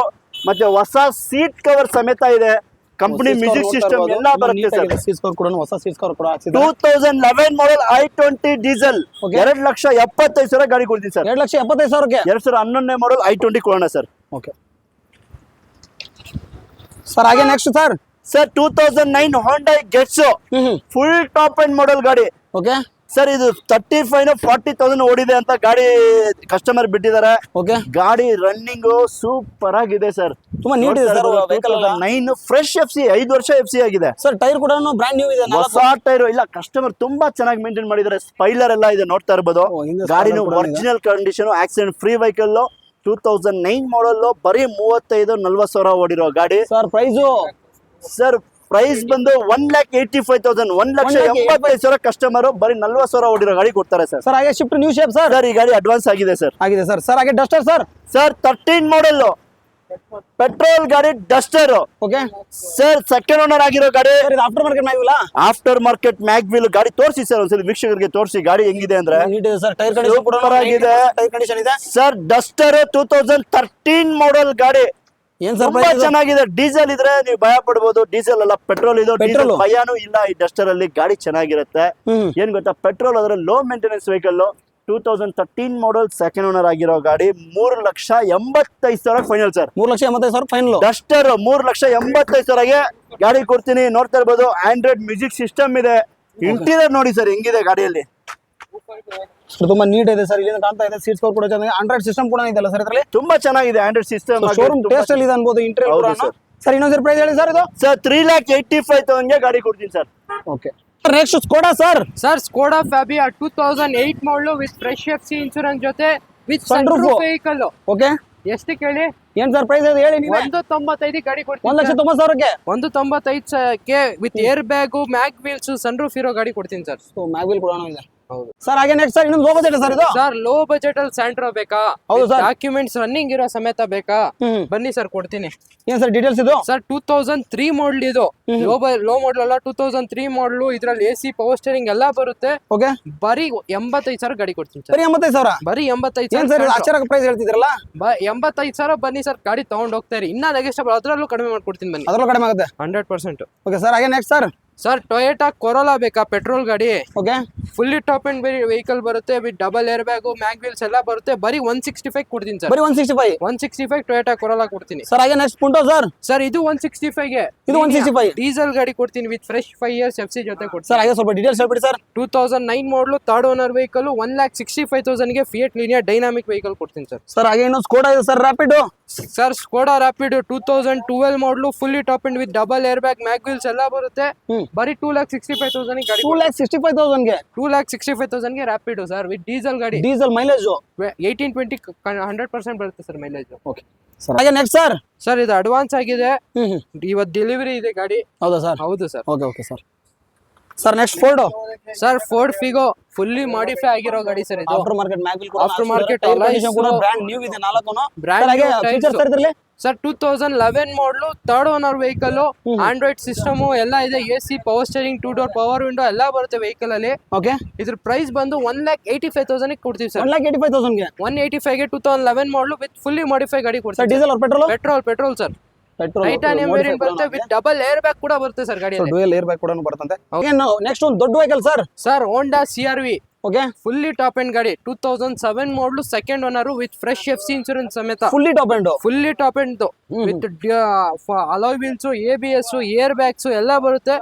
ಮತ್ತೆ ಹೊಸ ಸೀಟ್ ಕವರ್ ಸಮೇತ ಇದೆ. ಕಂಪನಿ ಮ್ಯೂಸಿಕ್ ಸಿಸ್ಟಮ್ ಎಲ್ಲ ಬರುತ್ತೆ ಸರ್. ಸೀಟ್ ಕವರ್ ಕೂಡ ಹೊಸ ಸೀಟ್ ಕವರ್ ಕೂಡ ಹಾಕ್ಸಿದ್ದಾರೆ. 2011 ಮಾಡಲ್ i20 ಡೀಸೆಲ್ Okay. 2,75,000 ಗಾಡಿ ಕೊಡ್ತೀನಿ ಸರ್. 2,75,000ಕ್ಕೆ 2011 ಮಾಡಲ್ i20 ಕೊಡೋಣ ಸರ್. ಓಕೆ ಸರ್ ಹಾಗೆ next sir 2009 Hyundai Getzo full top end model ಗಾಡಿ ಓಕೆ ಸರ್. ಇದು 35 40,000 ಓಡಿದೆ ಅಂತ ಗಾಡಿ ಕಸ್ಟಮರ್ ಬಿಟ್ಟಿದ್ದಾರೆ. ಓಕೆ ಗಾಡಿ ರನ್ನಿಂಗ್ ಸೂಪರ್ ಆಗಿದೆ ಸರ್. ತುಂಬಾ ನೀಟ್ ಇದೆ ಸರ್ ವೆಹಿಕಲ್. 9 ಫ್ರೆಶ್ FC 5 ವರ್ಷ FC ಆಗಿದೆ ಸರ್. ಟೈರ್ ಕೂಡ ಬ್ರಾಂಡ್ ನ್ಯೂ ಇದೆ. ಹೊಸ ಟೈರ್ ಇಲ್ಲ. ಕಸ್ಟಮರ್ ತುಂಬಾ ಚೆನ್ನಾಗಿ ಮೇಂಟೈನ್ ಮಾಡಿದ್ದಾರೆ. ಸ್ಪೈಲರ್ ಎಲ್ಲ ಇದೆ ನೋಡ್ತಾ ಇರ್ಬೋದು. ಗಾಡಿನ original condition, accident free vehicle. 2009 ಮಾಡಲ್ ಬರೀ 35-40,000 ಓಡಿರೋ ಗಾಡಿ ಸರ್. ಪ್ರೈಸು ಸರ್ ಪ್ರೈಸ್ ಬಂದು 1,85,000 1,85,000 ಕಸ್ಟಮರ್ ಬರೀ 40,000 ಓಡಿರೋ ಗಾಡಿ ಕೊಡ್ತಾರೆ ಸರ್. ಸರ್ ಹಾಗೆ Swift new shape sir. Sir ಈ ಗಾಡಿ ಅಡ್ವಾನ್ಸ್ ಆಗಿದೆ ಸರ್. ಆಗಿದೆ ಸರ್. ಸರ್ ಹಾಗೆ Duster sir. Sir 13 model petrol ಗಾಡಿ Duster okay sir. Second owner ಆಗಿರೋ ಗಾಡಿ. ಸರ್ ಇದು after market mag wheel. After market mag wheel ಗಾಡಿ ತೋರಿಸಿ ಸರ್ ಒಂದ್ಸಲ ವೀಕ್ಷಕರಿಗೆ ತೋರಿಸಿ ಗಾಡಿ ಹೆಂಗಿದೆ ಅಂದ್ರೆ. ನೀಟ್ ಇದೆ ಸರ್. ಟೈರ್ ಕಂಡೀಷನ್ ಕೂಡ ಆಗಿದೆ. ಟೈರ್ ಕಂಡೀಷನ್ ಇದೆ ಸರ್. ಡಸ್ಟರ್ 2013 ಮಾಡಲ್ ಗಾಡಿ ಏನ್ ಸರ್ ತುಂಬಾ ಪ್ರೈಸ್? ಚೆನ್ನಾಗಿದೆ. ಡೀಸೆಲ್ ಇದ್ರೆ ನೀವು ಭಯ ಪಡ್ಬೋದು. ಡೀಸೆಲ್ ಅಲ್ಲ ಪೆಟ್ರೋಲ್ ಇದು. ಡೀಸೆಲ್ ಭಯಾನು ಇಲ್ಲ ಈ ಡಸ್ಟರ್ ಅಲ್ಲಿ. ಗಾಡಿ ಚೆನ್ನಾಗಿರುತ್ತೆ. ಏನ್ ಗೊತ್ತಾ, ಪೆಟ್ರೋಲ್ ಆದ್ರೆ ಲೋ ಮೇಂಟೆನೆನ್ಸ್ ವೆಹಿಕಲ್. 2013 ಮಾಡಲ್ ಸೆಕೆಂಡ್ ಓನರ್ ಆಗಿರೋ ಗಾಡಿ 3,85,000 ಫೈನಲ್ ಸರ್. 3,85,000 ಫೈನಲ್. ಡಸ್ಟರ್ 3,85,000ಗೆ ಗಾಡಿ ಕೊಡ್ತೀನಿ. ನೋಡ್ತಾ ಇರ್ಬೋದು ಆಂಡ್ರಾಯ್ಡ್ ಮ್ಯೂಸಿಕ್ ಸಿಸ್ಟಮ್ ಇದೆ. ಇಂಟೀರಿಯರ್ ನೋಡಿ ಸರ್ ಹೆಂಗಿದೆ ಗಾಡಿಯಲ್ಲಿ. ತುಂಬಾ ನೀಟ್ ಇದೆ ಸರ್. ಇಲ್ಲಿಂದ ಕಾಣ್ತಾ ಇದೆ. ಸೀಟ್ಸ್ ಕವರ್ ಕೂಡ ಚೆನ್ನಾಗಿದೆ. ಆಂಡ್ರಾಯ್ಡ್ ಸಿಸ್ಟಮ್ ಕೂಡ ಇದೆಲ್ಲ ಸರ್ ಇದರಲ್ಲಿ. ತುಂಬಾ ಚೆನ್ನಾಗಿದೆ ಆಂಡ್ರಾಯ್ಡ್ ಸಿಸ್ಟಮ್. ಶೋರೂಮ್ ಟೇಸ್ಟ್ ಅಲ್ಲಿ ಇದೆ ಅನ್ಬೋದು ಇಂಟೀರಿಯರ್ ಕೂಡ. ಸರ್ ಇನ್ನೊಂದು ಪ್ರೈಸ್ ಹೇಳಿ ಸರ್ ಇದು. ಸರ್ 3,85,000ಗೆ ಗಾಡಿ ಕೊಡ್ತೀನಿ ಸರ್. Okay next Skoda sir. Sir Skoda Fabia 2008 ಮಾಡಲು ವಿತ್ ಫ್ರೆಶ್ FC ಇನ್ಶೂರೆನ್ಸ್ ಜೊತೆ with Sunroof. Sunroof vehicle. Okay ಎಷ್ಟು ಕೇಳಿ? ಏನ್ ಸರ್ ಪ್ರೈಸ್ ಅದು ಹೇಳಿ ನೀವು. 1,95 ಗಾಡಿ ಕೊಡ್ತೀನಿ. 1,90,000ಕ್ಕೆ 1,95ಕ್ಕೆ with air bag, mag wheels, sunroof ಇರೋ ಗಾಡಿ ಕೊಡ್ತೀನಿ ಸರ್. ಮ್ಯಾಗ್ ವೀಲ್ ಕೂಡ ಇದೆ. ಹೌದು ಸರ್ ಹಾಗೆ ನೆಕ್ಸ್ಟ್ ಸರ್ ಇನ್ನೊಂದು ಲೋ ಬಜೆಟ್ ಸರ್ ಇದು. ಸರ್ ಲೋ ಬಜೆಟ್ ಅಲ್ಲಿ ಸ್ಯಾಂಟ್ರೋ ಬೇಕಾ? ಹೌದು ಸರ್. ಡಾಕ್ಯುಮೆಂಟ್ಸ್ ರನ್ನಿಂಗ್ ಇರೋ ಸಮೇತ ಬೇಕಾ? ಬನ್ನಿ ಸರ್ ಕೊಡ್ತೀನಿ. ಏನ್ ಸರ್ ಡೀಟೇಲ್ಸ್ ಇದು? ಸರ್ 2003 ಮಾಡಲ್ ಇದು. ಲೋ ಮಾಡಲ್ ಅಲ್ಲ, 2003 ಮಾಡಲು. ಇದ್ರಲ್ಲಿ AC ಪವರ್ ಸ್ಟೇರಿಂಗ್ ಎಲ್ಲ ಬರುತ್ತೆ. ಓಕೆ ಬರೀ 85,000 ಗಾಡಿ ಕೊಡ್ತೀನಿ ಸರ್. ಬರೀ 85,000. ಬರೀ ಏನ್ ಸರ್ 85,000. ಅಚ್ಚರ ಪ್ರೈಸ್ ಹೇಳ್ತಿದ್ರಲ್ಲ. 85,000 ಬನ್ನಿ ಸರ್, ಗಾಡಿ ತಗೊಂಡ್ ಹೋಗ್ತಾ ಇರಿ. ಇನ್ನ ನೆಗೆಸ್ಟಬಲ್ ಅದ್ರಲ್ಲೂ ಕಡಿಮೆ ಮಾಡ್ಕೊಡ್ತೀನಿ ಬನ್ನಿ. ಅದ್ರಲ್ಲೂ ಕಡಿಮೆ ಆಗುತ್ತೆ 100%. ಓಕೆ ಸರ್ ಹಾಗೆ next sir. Sir Toyota Corolla ಬೇಕಾ? ಪೆಟ್ರೋಲ್ ಗಾಡಿ, okay fully top end vehicle ಬರುತ್ತೆ with double air bag, mag wheels ಎಲ್ಲ ಬರುತ್ತೆ. ಬರೀ 165 ಕೊಡ್ತೀನಿ ಸರ್. ಬರೀ 165. 165 ಟೊಯೋಟಾ ಕೊರೋಲಾ ಕೊಡ್ತೀನಿ ಸರ್ ಹಾಗೆ ನೆಕ್ಸ್ಟ್ ಪುಂಟೋ ಸರ್. ಸರ್ ಇದು 165ಗೆ. ಇದು 165 ಡೀಸೆಲ್ ಗಾಡಿ ಕೊಡ್ತೀನಿ ವಿತ್ ಫ್ರೆಶ್ 5 years FC ಜೊತೆ ಕೊಡ್ತೀನಿ. ಸರ್ ಹಾಗೆ ಸ್ವಲ್ಪ ಡೀಟೇಲ್ಸ್ ಹೇಳ್ಬಿಡಿ sir. 2009 model third owner vehicle 1,65,000ಗೆ ಫಿಯಟ್ ಲೀನಿಯಾ ಡೈನಾಮಿಕ್ ವೆಹಿಕಲ್ ಕೊಡ್ತೀನಿ ಸರ್. ಸರ್ ಹಾಗೆ ಇನ್ನೊಂದು ಸ್ಕೋಡಾ ಇದೆ sir Rapid. Sir Skoda Rapid 2012 model fully top end with double air bag, mag wheels ಎಲ್ಲ ಬರುತ್ತೆ. ಬರೀ 2,65,000 ಗಾಡಿ. 2,65,000ಗೆ 2,65,000ಗೆ ರ್ಯಾಪಿಡ್ ಸರ್ ವಿತ್ ಡೀಸೆಲ್ ಗಾಡಿ. ಡೀಸೆಲ್ ಮೈಲೇಜ್ 18-20 100% ಬರುತ್ತೆ ಸರ್ ಮೈಲೇಜ್. ಓಕೆ ಸರ್ ಹಾಗೆ ನೆಕ್ಸ್ಟ್ ಸರ್. ಸರ್ ಇದು ಅಡ್ವಾನ್ಸ್ ಆಗಿದೆ. ಇವತ್ತು ಡೆಲಿವರಿ ಇದೆ ಗಾಡಿ. ಹೌದಾ ಸರ್? ಹೌದು sir. Okay okay sir. Sir next Ford. Sir Ford Figo fully modify ಆಗಿರೋ ಗಾಡಿ ಸರ್ ಇದು. ಆಫ್ಟರ್ ಮಾರ್ಕೆಟ್ ಮ್ಯಾಗ್ ವೀಲ್ ಕೂಡ After market ಕೂಡ ಬ್ರಾಂಡ್ ನ್ಯೂ ಇದೆ ನಾಲ್ಕುನು. Brand ಹಾಗೆ new types. ಫೀಚರ್ಸ್ ಇದ್ರಲ್ಲಿ ಸರ್ 2011 ಮಾಡಲು third owner vehicle, Android system ಎಲ್ಲ ಇದೆ. AC power steering, 2 door power window ಎಲ್ಲ ಬರುತ್ತೆ ವೆಹಿಕಲ್ ಅಲ್ಲಿ. ಓಕೆ ಇದ್ರ ಪ್ರೈಸ್ ಬಂದು 1,85,000 ಕೊಡ್ತೀವಿ ಸರ್. 1,85,000ಗೆ 185ಗೆ 2011 ಮಾಡಲು ವಿತ್ ಫುಲ್ಲಿ ಮಾಡಿಫೈ ಗಾಡಿ ಸರ್. ಕೊಡ್ತೀವಿ. Diesel or petrol? Petrol sir. Petrol titanium variant ಬರುತ್ತೆ ವಿತ್ ಡಬಲ್ ಏರ್ ಬ್ಯಾಗ್ ಕೂಡ ಬರುತ್ತೆ ಸರ್ ಗಾಡಿಯಲ್ಲಿ. ಡ್ಯುಯಲ್ ಏರ್ ಬ್ಯಾಗ್ ಕೂಡ ಬರ್ತಂತೆ. ಓಕೆ ನೆಕ್ಸ್ಟ್ ಒಂದು ದೊಡ್ಡ vehicle sir. Sir Honda CR-V okay fully top end ಗಾಡಿ 2007 model second owner with fresh FC insurance ಸಮೇತ. Fully top end. Fully top end with alloy wheels, ABS, air bags ಎಲ್ಲ ಬರುತ್ತೆ.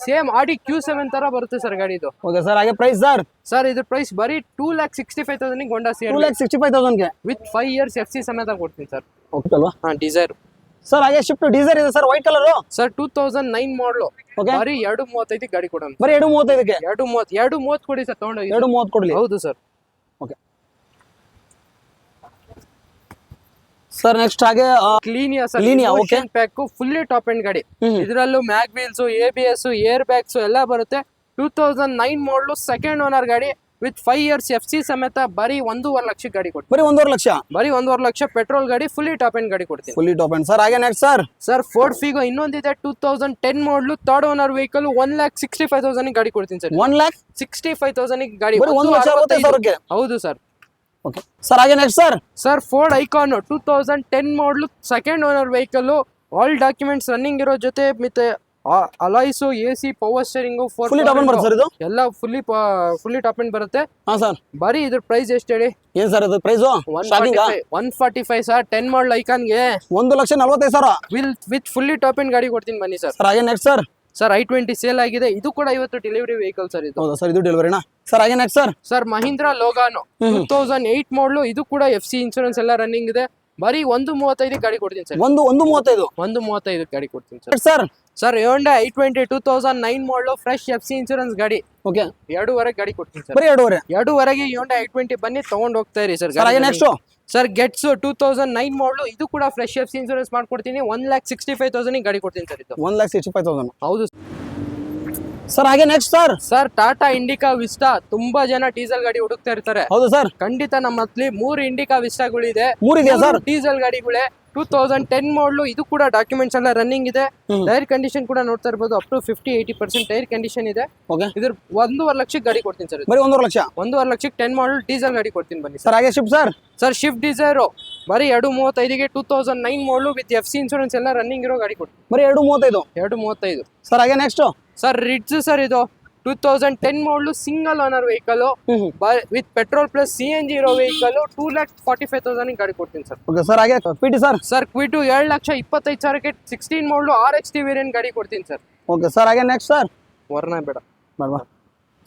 Same ಆಡಿ Q7 ತರ ಬರುತ್ತೆ sir ಗಾಡಿ ಇದು. Okay sir ಹಾಗೆ ಪ್ರೈಸ್ ಸರ್. ಸರ್ ಇದ್ರ ಪ್ರೈಸ್ ಬರೀ 2,65,000 ಹೋಂಡಾ CR-V 2,65,000ಗೆ ವಿತ್ 5 years FC ಸಮೇತ ಕೊಡ್ತೀನಿ ಸರ್. ಓಕೆ ಅಲ್ವಾ? ಹಾ ಡಿಸೈರ್ ಸರ್ ಹಾಗೆ ಶಿಫ್ಟ್ ಡೀಸೆಲ್ ಇದೆ ಸರ್, ವೈಟ್ ಕಲರ್. ಸರ್ 2009 ಮಾಡಲು. ಓಕೆ ಬರೀ 2,35 ಗಾಡಿ ಕೊಡೋಣ. ಬರೀ 2,35ಗೆ 2,30 ಕೊಡಿ ಸರ್ ತಗೊಂಡೋಗಿ. 2,30 ಕೊಡ್ಲಿ. ಹೌದು ಸರ್. ಓಕೆ ಸರ್ ನೆಕ್ಸ್ಟ್ ಹಾಗೆ Linea sir. Linear, okay. Pack fully top end ಗಾಡಿ. ಇದರಲ್ಲೂ mag wheels, ABS, air bags ಎಲ್ಲ ಬರುತ್ತೆ. 2009 ಮಾಡಲು ಸೆಕೆಂಡ್ ಓನರ್ ಗಾಡಿ ವಿತ್ 5 years FC ಸಮೇತ ಬರೀ 1.5 ಲಕ್ಷ ಗಾಡಿ ಕೊಡ್ತೀನಿ. ಬರೀ 1.5 ಲಕ್ಷ. ಬರೀ 1.5 ಲಕ್ಷ ಪೆಟ್ರೋಲ್ ಗಾಡಿ ಫುಲ್ಲಿ ಟಾಪ್ ಎಂಡ್ ಗಾಡಿ ಕೊಡ್ತೀನಿ. Fully top end sir. ಹಾಗೆ next sir sir Ford Figo ಇನ್ನೊಂದಿದೆ 2010 ಮಾಡಲು ಥರ್ಡ್ ಓನರ್ ವೆಹಿಕಲ್ 1,65,000 ಗಾಡಿ ಕೊಡ್ತೀನಿ ಸರ್. 1,65,000 ಗಾಡಿ ಬರೀ 1,65,000. ಹೌದು ಸರ್. Okay sir. ಹಾಗೆ ನೆಕ್ಸ್ಟ್ ಸರ್ ಫೋರ್ಡ್ ಐಕಾನ್ 2010 ಮಾಡಲು second owner vehicle all documents running ಇರೋ ಜೊತೆ ಮತ್ತೆ alloys AC power steering fully top end ಬರುತ್ತೆ ಸರ್ ಇದು. ಎಲ್ಲ ಫುಲ್ಲಿ ಟಾಪ್ ಎಂಡ್ ಬರುತ್ತೆ. ಹಾ ಸರ್. ಬರೀ ಇದ್ರ ಪ್ರೈಸ್ ಎಷ್ಟು ಹೇಳಿ? ಏನ್ ಸರ್ ಅದು ಪ್ರೈಸ್? 145 ಸರ್. 10 ಮಾಡಲ್ ಐಕಾನ್ಗೆ 1,45,000 ವಿತ್ ಫುಲ್ಲಿ ಟಾಪ್ ಎಂಡ್ ಗಾಡಿ ಕೊಡ್ತೀನಿ ಬನ್ನಿ ಸರ್. ಹಾಗೆ ನೆಕ್ಸ್ಟ್ ಸರ್ i20 ಸೇಲ್ ಆಗಿದೆ. ಇದು ಕೂಡ ಇವತ್ತು ಡೆಲಿವರಿ ವೆಹಿಕಲ್ ಸರ್ ಇದು. ಹೌದಾ ಸರ್? ಇದು ಡೆಲಿವರಿನಾ ಸರ್? ಹಾಗೆ ನೆಕ್ಸ್ಟ್ ಸರ್ ಮಹೀಂದ್ರಾ ಲೋಗಾನೋ 2008 ಮಾಡಲು. ಇದು ಕೂಡ FC ಇನ್ಶೂರೆನ್ಸ್ ಎಲ್ಲ ರನ್ನಿಂಗ್ ಇದೆ. ಬರೀ 1.35 ಗಾಡಿ ಕೊಡ್ತೀನಿ ಸರ್. 1.35 1.35 ಗಾಡಿ ಕೊಡ್ತೀನಿ sir. Sir sir Hyundai i20 2009 ಮಾಡಲು ಫ್ರೆಶ್ FC ಇನ್ಶೂರೆನ್ಸ್ ಗಾಡಿ. ಓಕೆ 2.5 ಗಾಡಿ ಕೊಡ್ತೀನಿ ಸರ್. ಬರೀ 2.5ಗೆ Hyundai i20 ಬನ್ನಿ ತಗೊಂಡ್ ಹೋಗ್ತಾ ಇರಿ ಸರ್. ಹಾಗೆ ನೆಕ್ಸ್ಟ್ ಸರ್ ಗೆಟ್ಸ್ 2009 ಮಾಡಲು. ಇದು ಕೂಡ ಫ್ರೆಶ್ FC ಇನ್ಶೂರೆನ್ಸ್ ಮಾಡ್ಕೊಡ್ತೀನಿ. 1,65,000 ಗಾಡಿ ಕೊಡ್ತೀನಿ ಸರ್ ಇದು. 1,65,000 ಹೌದು ಸರ್. ಹಾಗೆ next sir Tata Indica Vista. ತುಂಬಾ ಜನ ಡೀಸೆಲ್ ಗಾಡಿ ಹುಡುಕ್ತಾ ಇರ್ತಾರೆ. ಹೌದು ಸರ್. ಖಂಡಿತ ನಮ್ಮ ಹತ್ಲಿ 3 ಇಂಡಿಕಾ ವಿಸ್ಟಾಗಳಿದೆ. 3 ಇದೆಯಾ ಸರ್? ಡೀಸೆಲ್ ಗಾಡಿಗಳೇ 2010 ಮಾಡಲು. ಇದು ಕೂಡ ಡಾಕ್ಯುಮೆಂಟ್ಸ್ ಎಲ್ಲ ರನ್ನಿಂಗ್ ಇದೆ. ಟೈರ್ ಕಂಡೀಷನ್ ಕೂಡ ನೋಡ್ತಾ ಇರ್ಬೋದು. ಅಪ್ ಟು 50-80% ಟೈರ್ ಕಂಡೀಷನ್ ಇದೆ. ಓಕೆ ಇದ್ರ 1.5 ಲಕ್ಷಕ್ಕೆ ಗಾಡಿ ಕೊಡ್ತೀನಿ ಸರ್. ಬರೀ 1.5 ಲಕ್ಷ. 1.5 ಲಕ್ಷಕ್ಕೆ 10 ಮಾಡಲು ಡೀಸೆಲ್ ಗಾಡಿ ಕೊಡ್ತೀನಿ ಬನ್ನಿ ಸರ್. ಹಾಗೆ ಶಿಫ್ಟ್ ಸರ್ ಶಿಫ್ಟ್ ಡಿಸೈರು ಬರೀ 2.35ಗೆ 2009 ಮಾಡಲು ವಿತ್ FC ಇನ್ಶೂರೆನ್ಸ್ ಎಲ್ಲ ರನ್ನಿಂಗ್ ಇರೋ ಗಾಡಿ ಕೊಡ್ತೀನಿ. ಬರೀ 2.35. 2.35 ಸರ್. ಹಾಗೆ ನೆಕ್ಸ್ಟ್ ಸರ್ ರಿಡ್ಜ್ ಸರ್ ಇದು 2010 ಮಾಡಲು single owner vehicle with petrol plus CNG ಇರೋ ವೆಹಿಕಲ್ 2,45,000 ಗಾಡಿ ಕೊಡ್ತೀನಿ ಸರ್. Okay sir. ಹಾಗೆ PT ಸರ್ ಕ್ವಿಟು 7,25,000ಕ್ಕೆ 16 ಮಾಡಲು RXT ವೇರಿಯಂಟ್ ಗಾಡಿ ಕೊಡ್ತೀನಿ ಸರ್. Okay sir. ಹಾಗೆ ನೆಕ್ಸ್ಟ್ ವರ್ಣ ಬೇಡ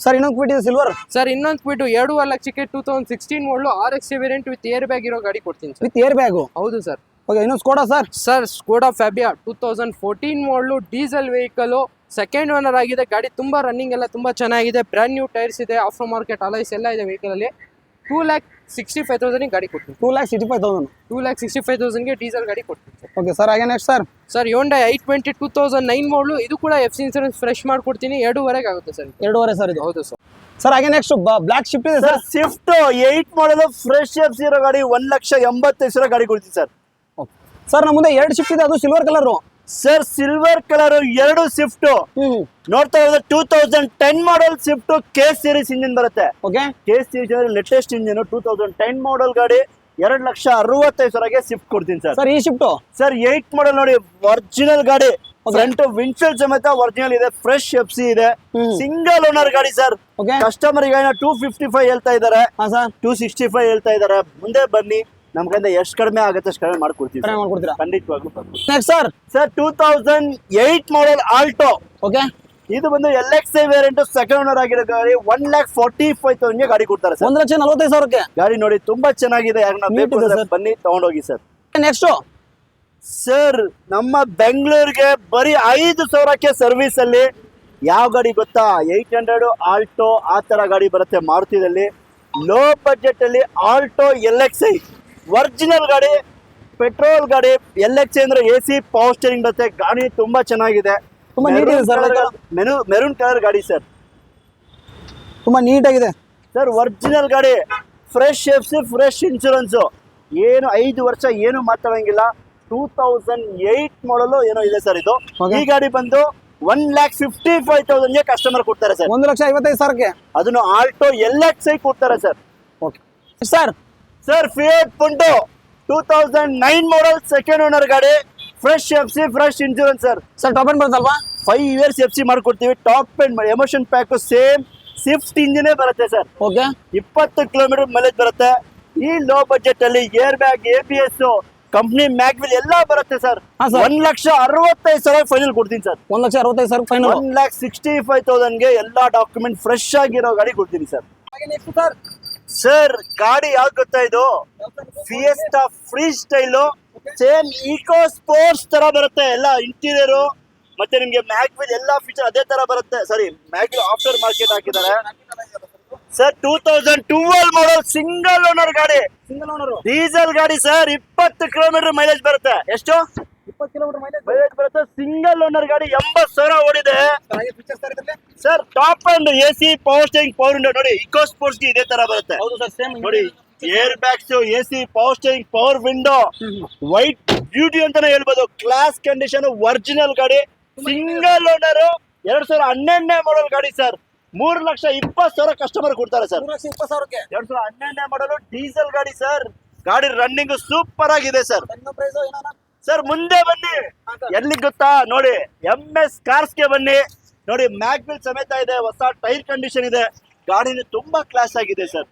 ಸರ್. ಇನ್ನೊಂದು ಕ್ವಿಟ್ ಇದೆ ಸಿಲ್ವರ್ ಸರ್. ಇನ್ನೊಂದು ಕ್ವಿಟು 2.5 ಲಕ್ಷಕ್ಕೆ 2016 ಮಾಡಲು RXT variant with air bag ಇರೋ ಗಾಡಿ ಕೊಡ್ತೀನಿ ಸರ್. With air bag? ಹೌದು ಸರ್. ಓಕೆ. ಇನ್ನೊಂದು ಸ್ಕೋಡಾ ಸರ್ ಸ್ಕೋಡಾ ಫ್ಯಾಬಿಯಾ 2014 ಮಾಡಲು ಡೀಸೆಲ್ ವೆಹಿಕಲ್ ಸೆಕೆಂಡ್ ಓನರ್ ಆಗಿದೆ. ಗಾಡಿ ತುಂಬಾ ರನ್ನಿಂಗ್ ಎಲ್ಲ ತುಂಬಾ ಚೆನ್ನಾಗಿದೆ. ಬ್ರ್ಯಾಂಡ್ ನ್ಯೂ ಟೈರ್ಸ್ ಇದೆ. ಆಫ್ಟರ್ ಮಾರ್ಕೆಟ್ ಅಲೈಸ್ ಎಲ್ಲ ಇದೆ ವೆಹಿಕಲ್ ಅಲ್ಲಿ. 2,65,000 ಗಾಡಿ ಕೊಡ್ತೀನಿ. 2,65,000. 2,65,000ಗೆ ಡೀಸೆಲ್ ಗಾಡಿ ಕೊಡ್ತೀನಿ ಸರ್. Okay sir. ಹಾಗೆ ನೆಕ್ಸ್ಟ್ ಸರ್ Hyundai i20 2009 ಮಾಡಲು. ಇದು ಕೂಡ FC ಇನ್ಶೂರೆನ್ಸ್ ಫ್ರೆಶ್ ಮಾಡ್ಕೊಡ್ತೀನಿ. 2.5 ಆಗುತ್ತೆ ಸರ್. 2.5 ಸರ್ ಇದು? ಹೌದು ಸರ್. ಸರ್. ಹಾಗೆ ನೆಕ್ಸ್ಟ್ ಬ್ಲಾಕ್ ಶಿಫ್ಟ್ ಇದೆ ಸರ್. ಸ್ವಿಫ್ಟ್ 8 ಮಾಡಲು ಫ್ರೆಶ್ FC ಇರೋ ಗಾಡಿ 1,85,000 ಗಾಡಿ ಕೊಡ್ತೀನಿ ಸರ್. ಸರ್ ನಮ್ಮ ಮುಂದೆ 2 ಶಿಫ್ಟ್ ಇದೆ. ಅದು silver colour sir. Silver colour 2 Swift ನೋಡ್ತಾ ಇರೋದು 2010 model Swift K series engine ಬರುತ್ತೆ. Okay. K series latest engine 2010 model ಗಾಡಿ 2,65,000ಗೆ ಸ್ವಿಫ್ಟ್ ಕೊಡ್ತೀನಿ ಸರ್. ಸರ್ ಈ ಶಿಫ್ಟ್ ಸರ್ 8 ಮಾಡಲ್ ನೋಡಿ, ಒರಿಜಿನಲ್ ಗಾಡಿ. ಫ್ರಂಟ್ ವಿಂಡ್ಶೀಲ್ಡ್ ಸಮೇತ ಒರಿಜಿನಲ್ ಇದೆ. ಫ್ರೆಶ್ FC ಇದೆ. ಸಿಂಗಲ್ ಓನರ್ ಗಾಡಿ ಸರ್. ಕಸ್ಟಮರ್ ಗೆ 255 ಹೇಳ್ತಾ ಇದಾರೆ. 265 ಹೇಳ್ತಾ ಇದಾರೆ. ಮುಂದೆ ಬನ್ನಿ, ನಮ್ ಕೈಯಿಂದ ಎಷ್ಟು ಕಡಿಮೆ ಆಗುತ್ತೆ ಅಷ್ಟು ಕಡಿಮೆ ಮಾಡ್ಕೊಡ್ತೀವಿ. ಖಂಡಿತವಾಗ್ಲೂ. ನೆಕ್ಸ್ಟ್ ಸರ್ 2008 ಮಾಡಲ್ ಆಲ್ಟೋ. ಓಕೆ. ಇದು ಬಂದು LXI ವೇರಿಯಂಟ್ ಸೆಕೆಂಡ್ ಓನರ್ ಆಗಿರೋ ಗಾಡಿ 1,45,000ಗೆ ಗಾಡಿ ಕೊಡ್ತಾರೆ ಸರ್. 1,45,000ಕ್ಕೆ ಗಾಡಿ ನೋಡಿ ತುಂಬಾ ಚೆನ್ನಾಗಿದೆ. ಯಾರನ್ನ ಬೇಕು ಬನ್ನಿ ತಗೊಂಡೋಗಿ ಸರ್. ನೆಕ್ಸ್ಟ್ ಸರ್ ನಮ್ಮ ಬೆಂಗಳೂರಿಗೆ ಬರೀ 5,000ಕ್ಕೆ ಸರ್ವಿಸ್ ಅಲ್ಲಿ ಯಾವ ಗಾಡಿ ಗೊತ್ತಾ? 800 ಆಲ್ಟೋ ಆ ತರ ಗಾಡಿ ಬರುತ್ತೆ ಮಾರುತಿದಲ್ಲಿ. ಲೋ ಬಜೆಟ್ ಅಲ್ಲಿ ಆಲ್ಟೋ LXI ಒರಿಜಿನಲ್ ಗಾಡಿ, ಪೆಟ್ರೋಲ್ ಗಾಡಿ. LXI ಅಂದ್ರೆ AC ಪವರ್ ಸ್ಟೇರಿಂಗ್ ಬರುತ್ತೆ. ಗಾಡಿ ತುಂಬಾ ಚೆನ್ನಾಗಿದೆ. ತುಂಬಾ ನೀಟ್ ಇದೆ ಸರ್. ಮೆರೂನ್ ಕಲರ್ ಗಾಡಿ ಸರ್. ತುಂಬಾ ನೀಟ್ ಆಗಿದೆ ಸರ್. ಒರಿಜಿನಲ್ ಗಾಡಿ, ಫ್ರೆಶ್ FC, ಫ್ರೆಶ್ ಇನ್ಶೂರೆನ್ಸ್. ಏನು 5 ವರ್ಷ ಏನು ಮಾತಾಡಂಗಿಲ್ಲ. 2008 ಮಾಡಲು ಏನೋ ಇದೆ ಸರ್ ಇದು. ಈ ಗಾಡಿ ಬಂದು 1,55,000ಗೆ ಕಸ್ಟಮರ್ ಕೊಡ್ತಾರೆ ಸರ್. 1,55,000ಕ್ಕೆ ಅದನ್ನು ಆಲ್ಟೋ LXI ಕೊಡ್ತಾರೆ sir. Okay sir. Sir Fiat Punto 2009 model second owner ಗಾಡಿ, fresh FC, fresh insurance sir. Sir top end ಬರುತ್ತಲ್ವಾ? 5 years FC ಮಾಡ್ಕೊಡ್ತೀವಿ. Top end emotion pack same Swift ಇಂಜಿನೇ ಬರುತ್ತೆ ಸರ್. ಓಕೆ. 20 ಕಿಲೋಮೀಟರ್ ಮೈಲೇಜ್ ಬರುತ್ತೆ. ಈ low budget ಅಲ್ಲಿ air bag, ABS, company mag wheel ಎಲ್ಲ ಬರುತ್ತೆ ಸರ್. 1,65,000 ಫೈನಲ್ ಕೊಡ್ತೀನಿ ಸರ್. 1,65,000 ಫೈನಲ್. 1,65,000ಗೆ ಎಲ್ಲಾ ಡಾಕ್ಯುಮೆಂಟ್ ಫ್ರೆಶ್ ಆಗಿರೋ ಗಾಡಿ ಕೊಡ್ತೀನಿ ಸರ್. ಸರ್ ಗಾಡಿ ಯಾವ್ದು ಗೊತ್ತಾ? ಇದು Fiesta free style. Same Eco Sports ತರ ಬರುತ್ತೆ. ಎಲ್ಲ ಇಂಟೀರಿಯರ್ ಮತ್ತೆ ನಿಮ್ಗೆ ಮ್ಯಾಗ್ವಿಲ್ ಎಲ್ಲ ಫೀಚರ್ ಅದೇ ತರ ಬರುತ್ತೆ. ಸಾರಿ, ಮ್ಯಾಗ್ವಿಲ್ ಆಫ್ಟರ್ ಮಾರ್ಕೆಟ್ ಹಾಕಿದ್ದಾರೆ ಸರ್. 2012 ಮಾಡಲ್ ಸಿಂಗಲ್ ಓನರ್ ಗಾಡಿ, ಡೀಸೆಲ್ ಗಾಡಿ ಸರ್. 20 ಕಿಲೋಮೀಟರ್ ಮೈಲೇಜ್ ಬರುತ್ತೆ. ಎಷ್ಟು? 20 ಕಿಲೋಮೀಟರ್ ಮೈಲೇಜ್ ಬರುತ್ತೆ. ಸಿಂಗಲ್ ಓನರ್ ಗಾಡಿ 80,000 ಓಡಿದೆ. Sir top and AC power steering power window ನೋಡಿ, ಇಕೋ ಸ್ಪೋರ್ಟ್ಸ್ ಗೆ ಇದೇ ತರ ಬರುತ್ತೆ ಹೌದು ಸರ್ ಸೇಮ್ ನೋಡಿ. Air bags, AC power steering power window, white beauty ಅಂತಾನೆ ಹೇಳ್ಬೋದು. ಕ್ಲಾಸ್ ಕಂಡೀಷನ್, ಒರಿಜಿನಲ್ ಗಾಡಿ, ಸಿಂಗಲ್ ಓನರ್, 2012ನೇ ಮಾಡಲ್ ಗಾಡಿ ಸರ್. 3,20,000 ಕಸ್ಟಮರ್ ಕೊಡ್ತಾರೆ ಸರ್. 20,000ಕ್ಕೆ 2012ನೇ ಮಾಡಲು ಡೀಸೆಲ್ ಗಾಡಿ ಸರ್. ಗಾಡಿ ರನ್ನಿಂಗ್ ಸೂಪರ್ ಆಗಿದೆ ಸರ್. ಪ್ರೈಸ್ ಏನಾನ ಸರ್ ಮುಂದೆ ಬನ್ನಿ, ಎಲ್ಲಿ ಗೊತ್ತಾ ನೋಡಿ, MS ಕಾರ್ಸ್ ಗೆ ಬನ್ನಿ ನೋಡಿ. ಮ್ಯಾಗ್ವಿಲ್ ಸಮೇತ ಇದೆ, ಹೊಸ ಟೈರ್ ಕಂಡೀಷನ್ ಇದೆ, ಗಾಡಿನ ತುಂಬಾ ಕ್ಲಾಸ್ ಆಗಿದೆ ಸರ್.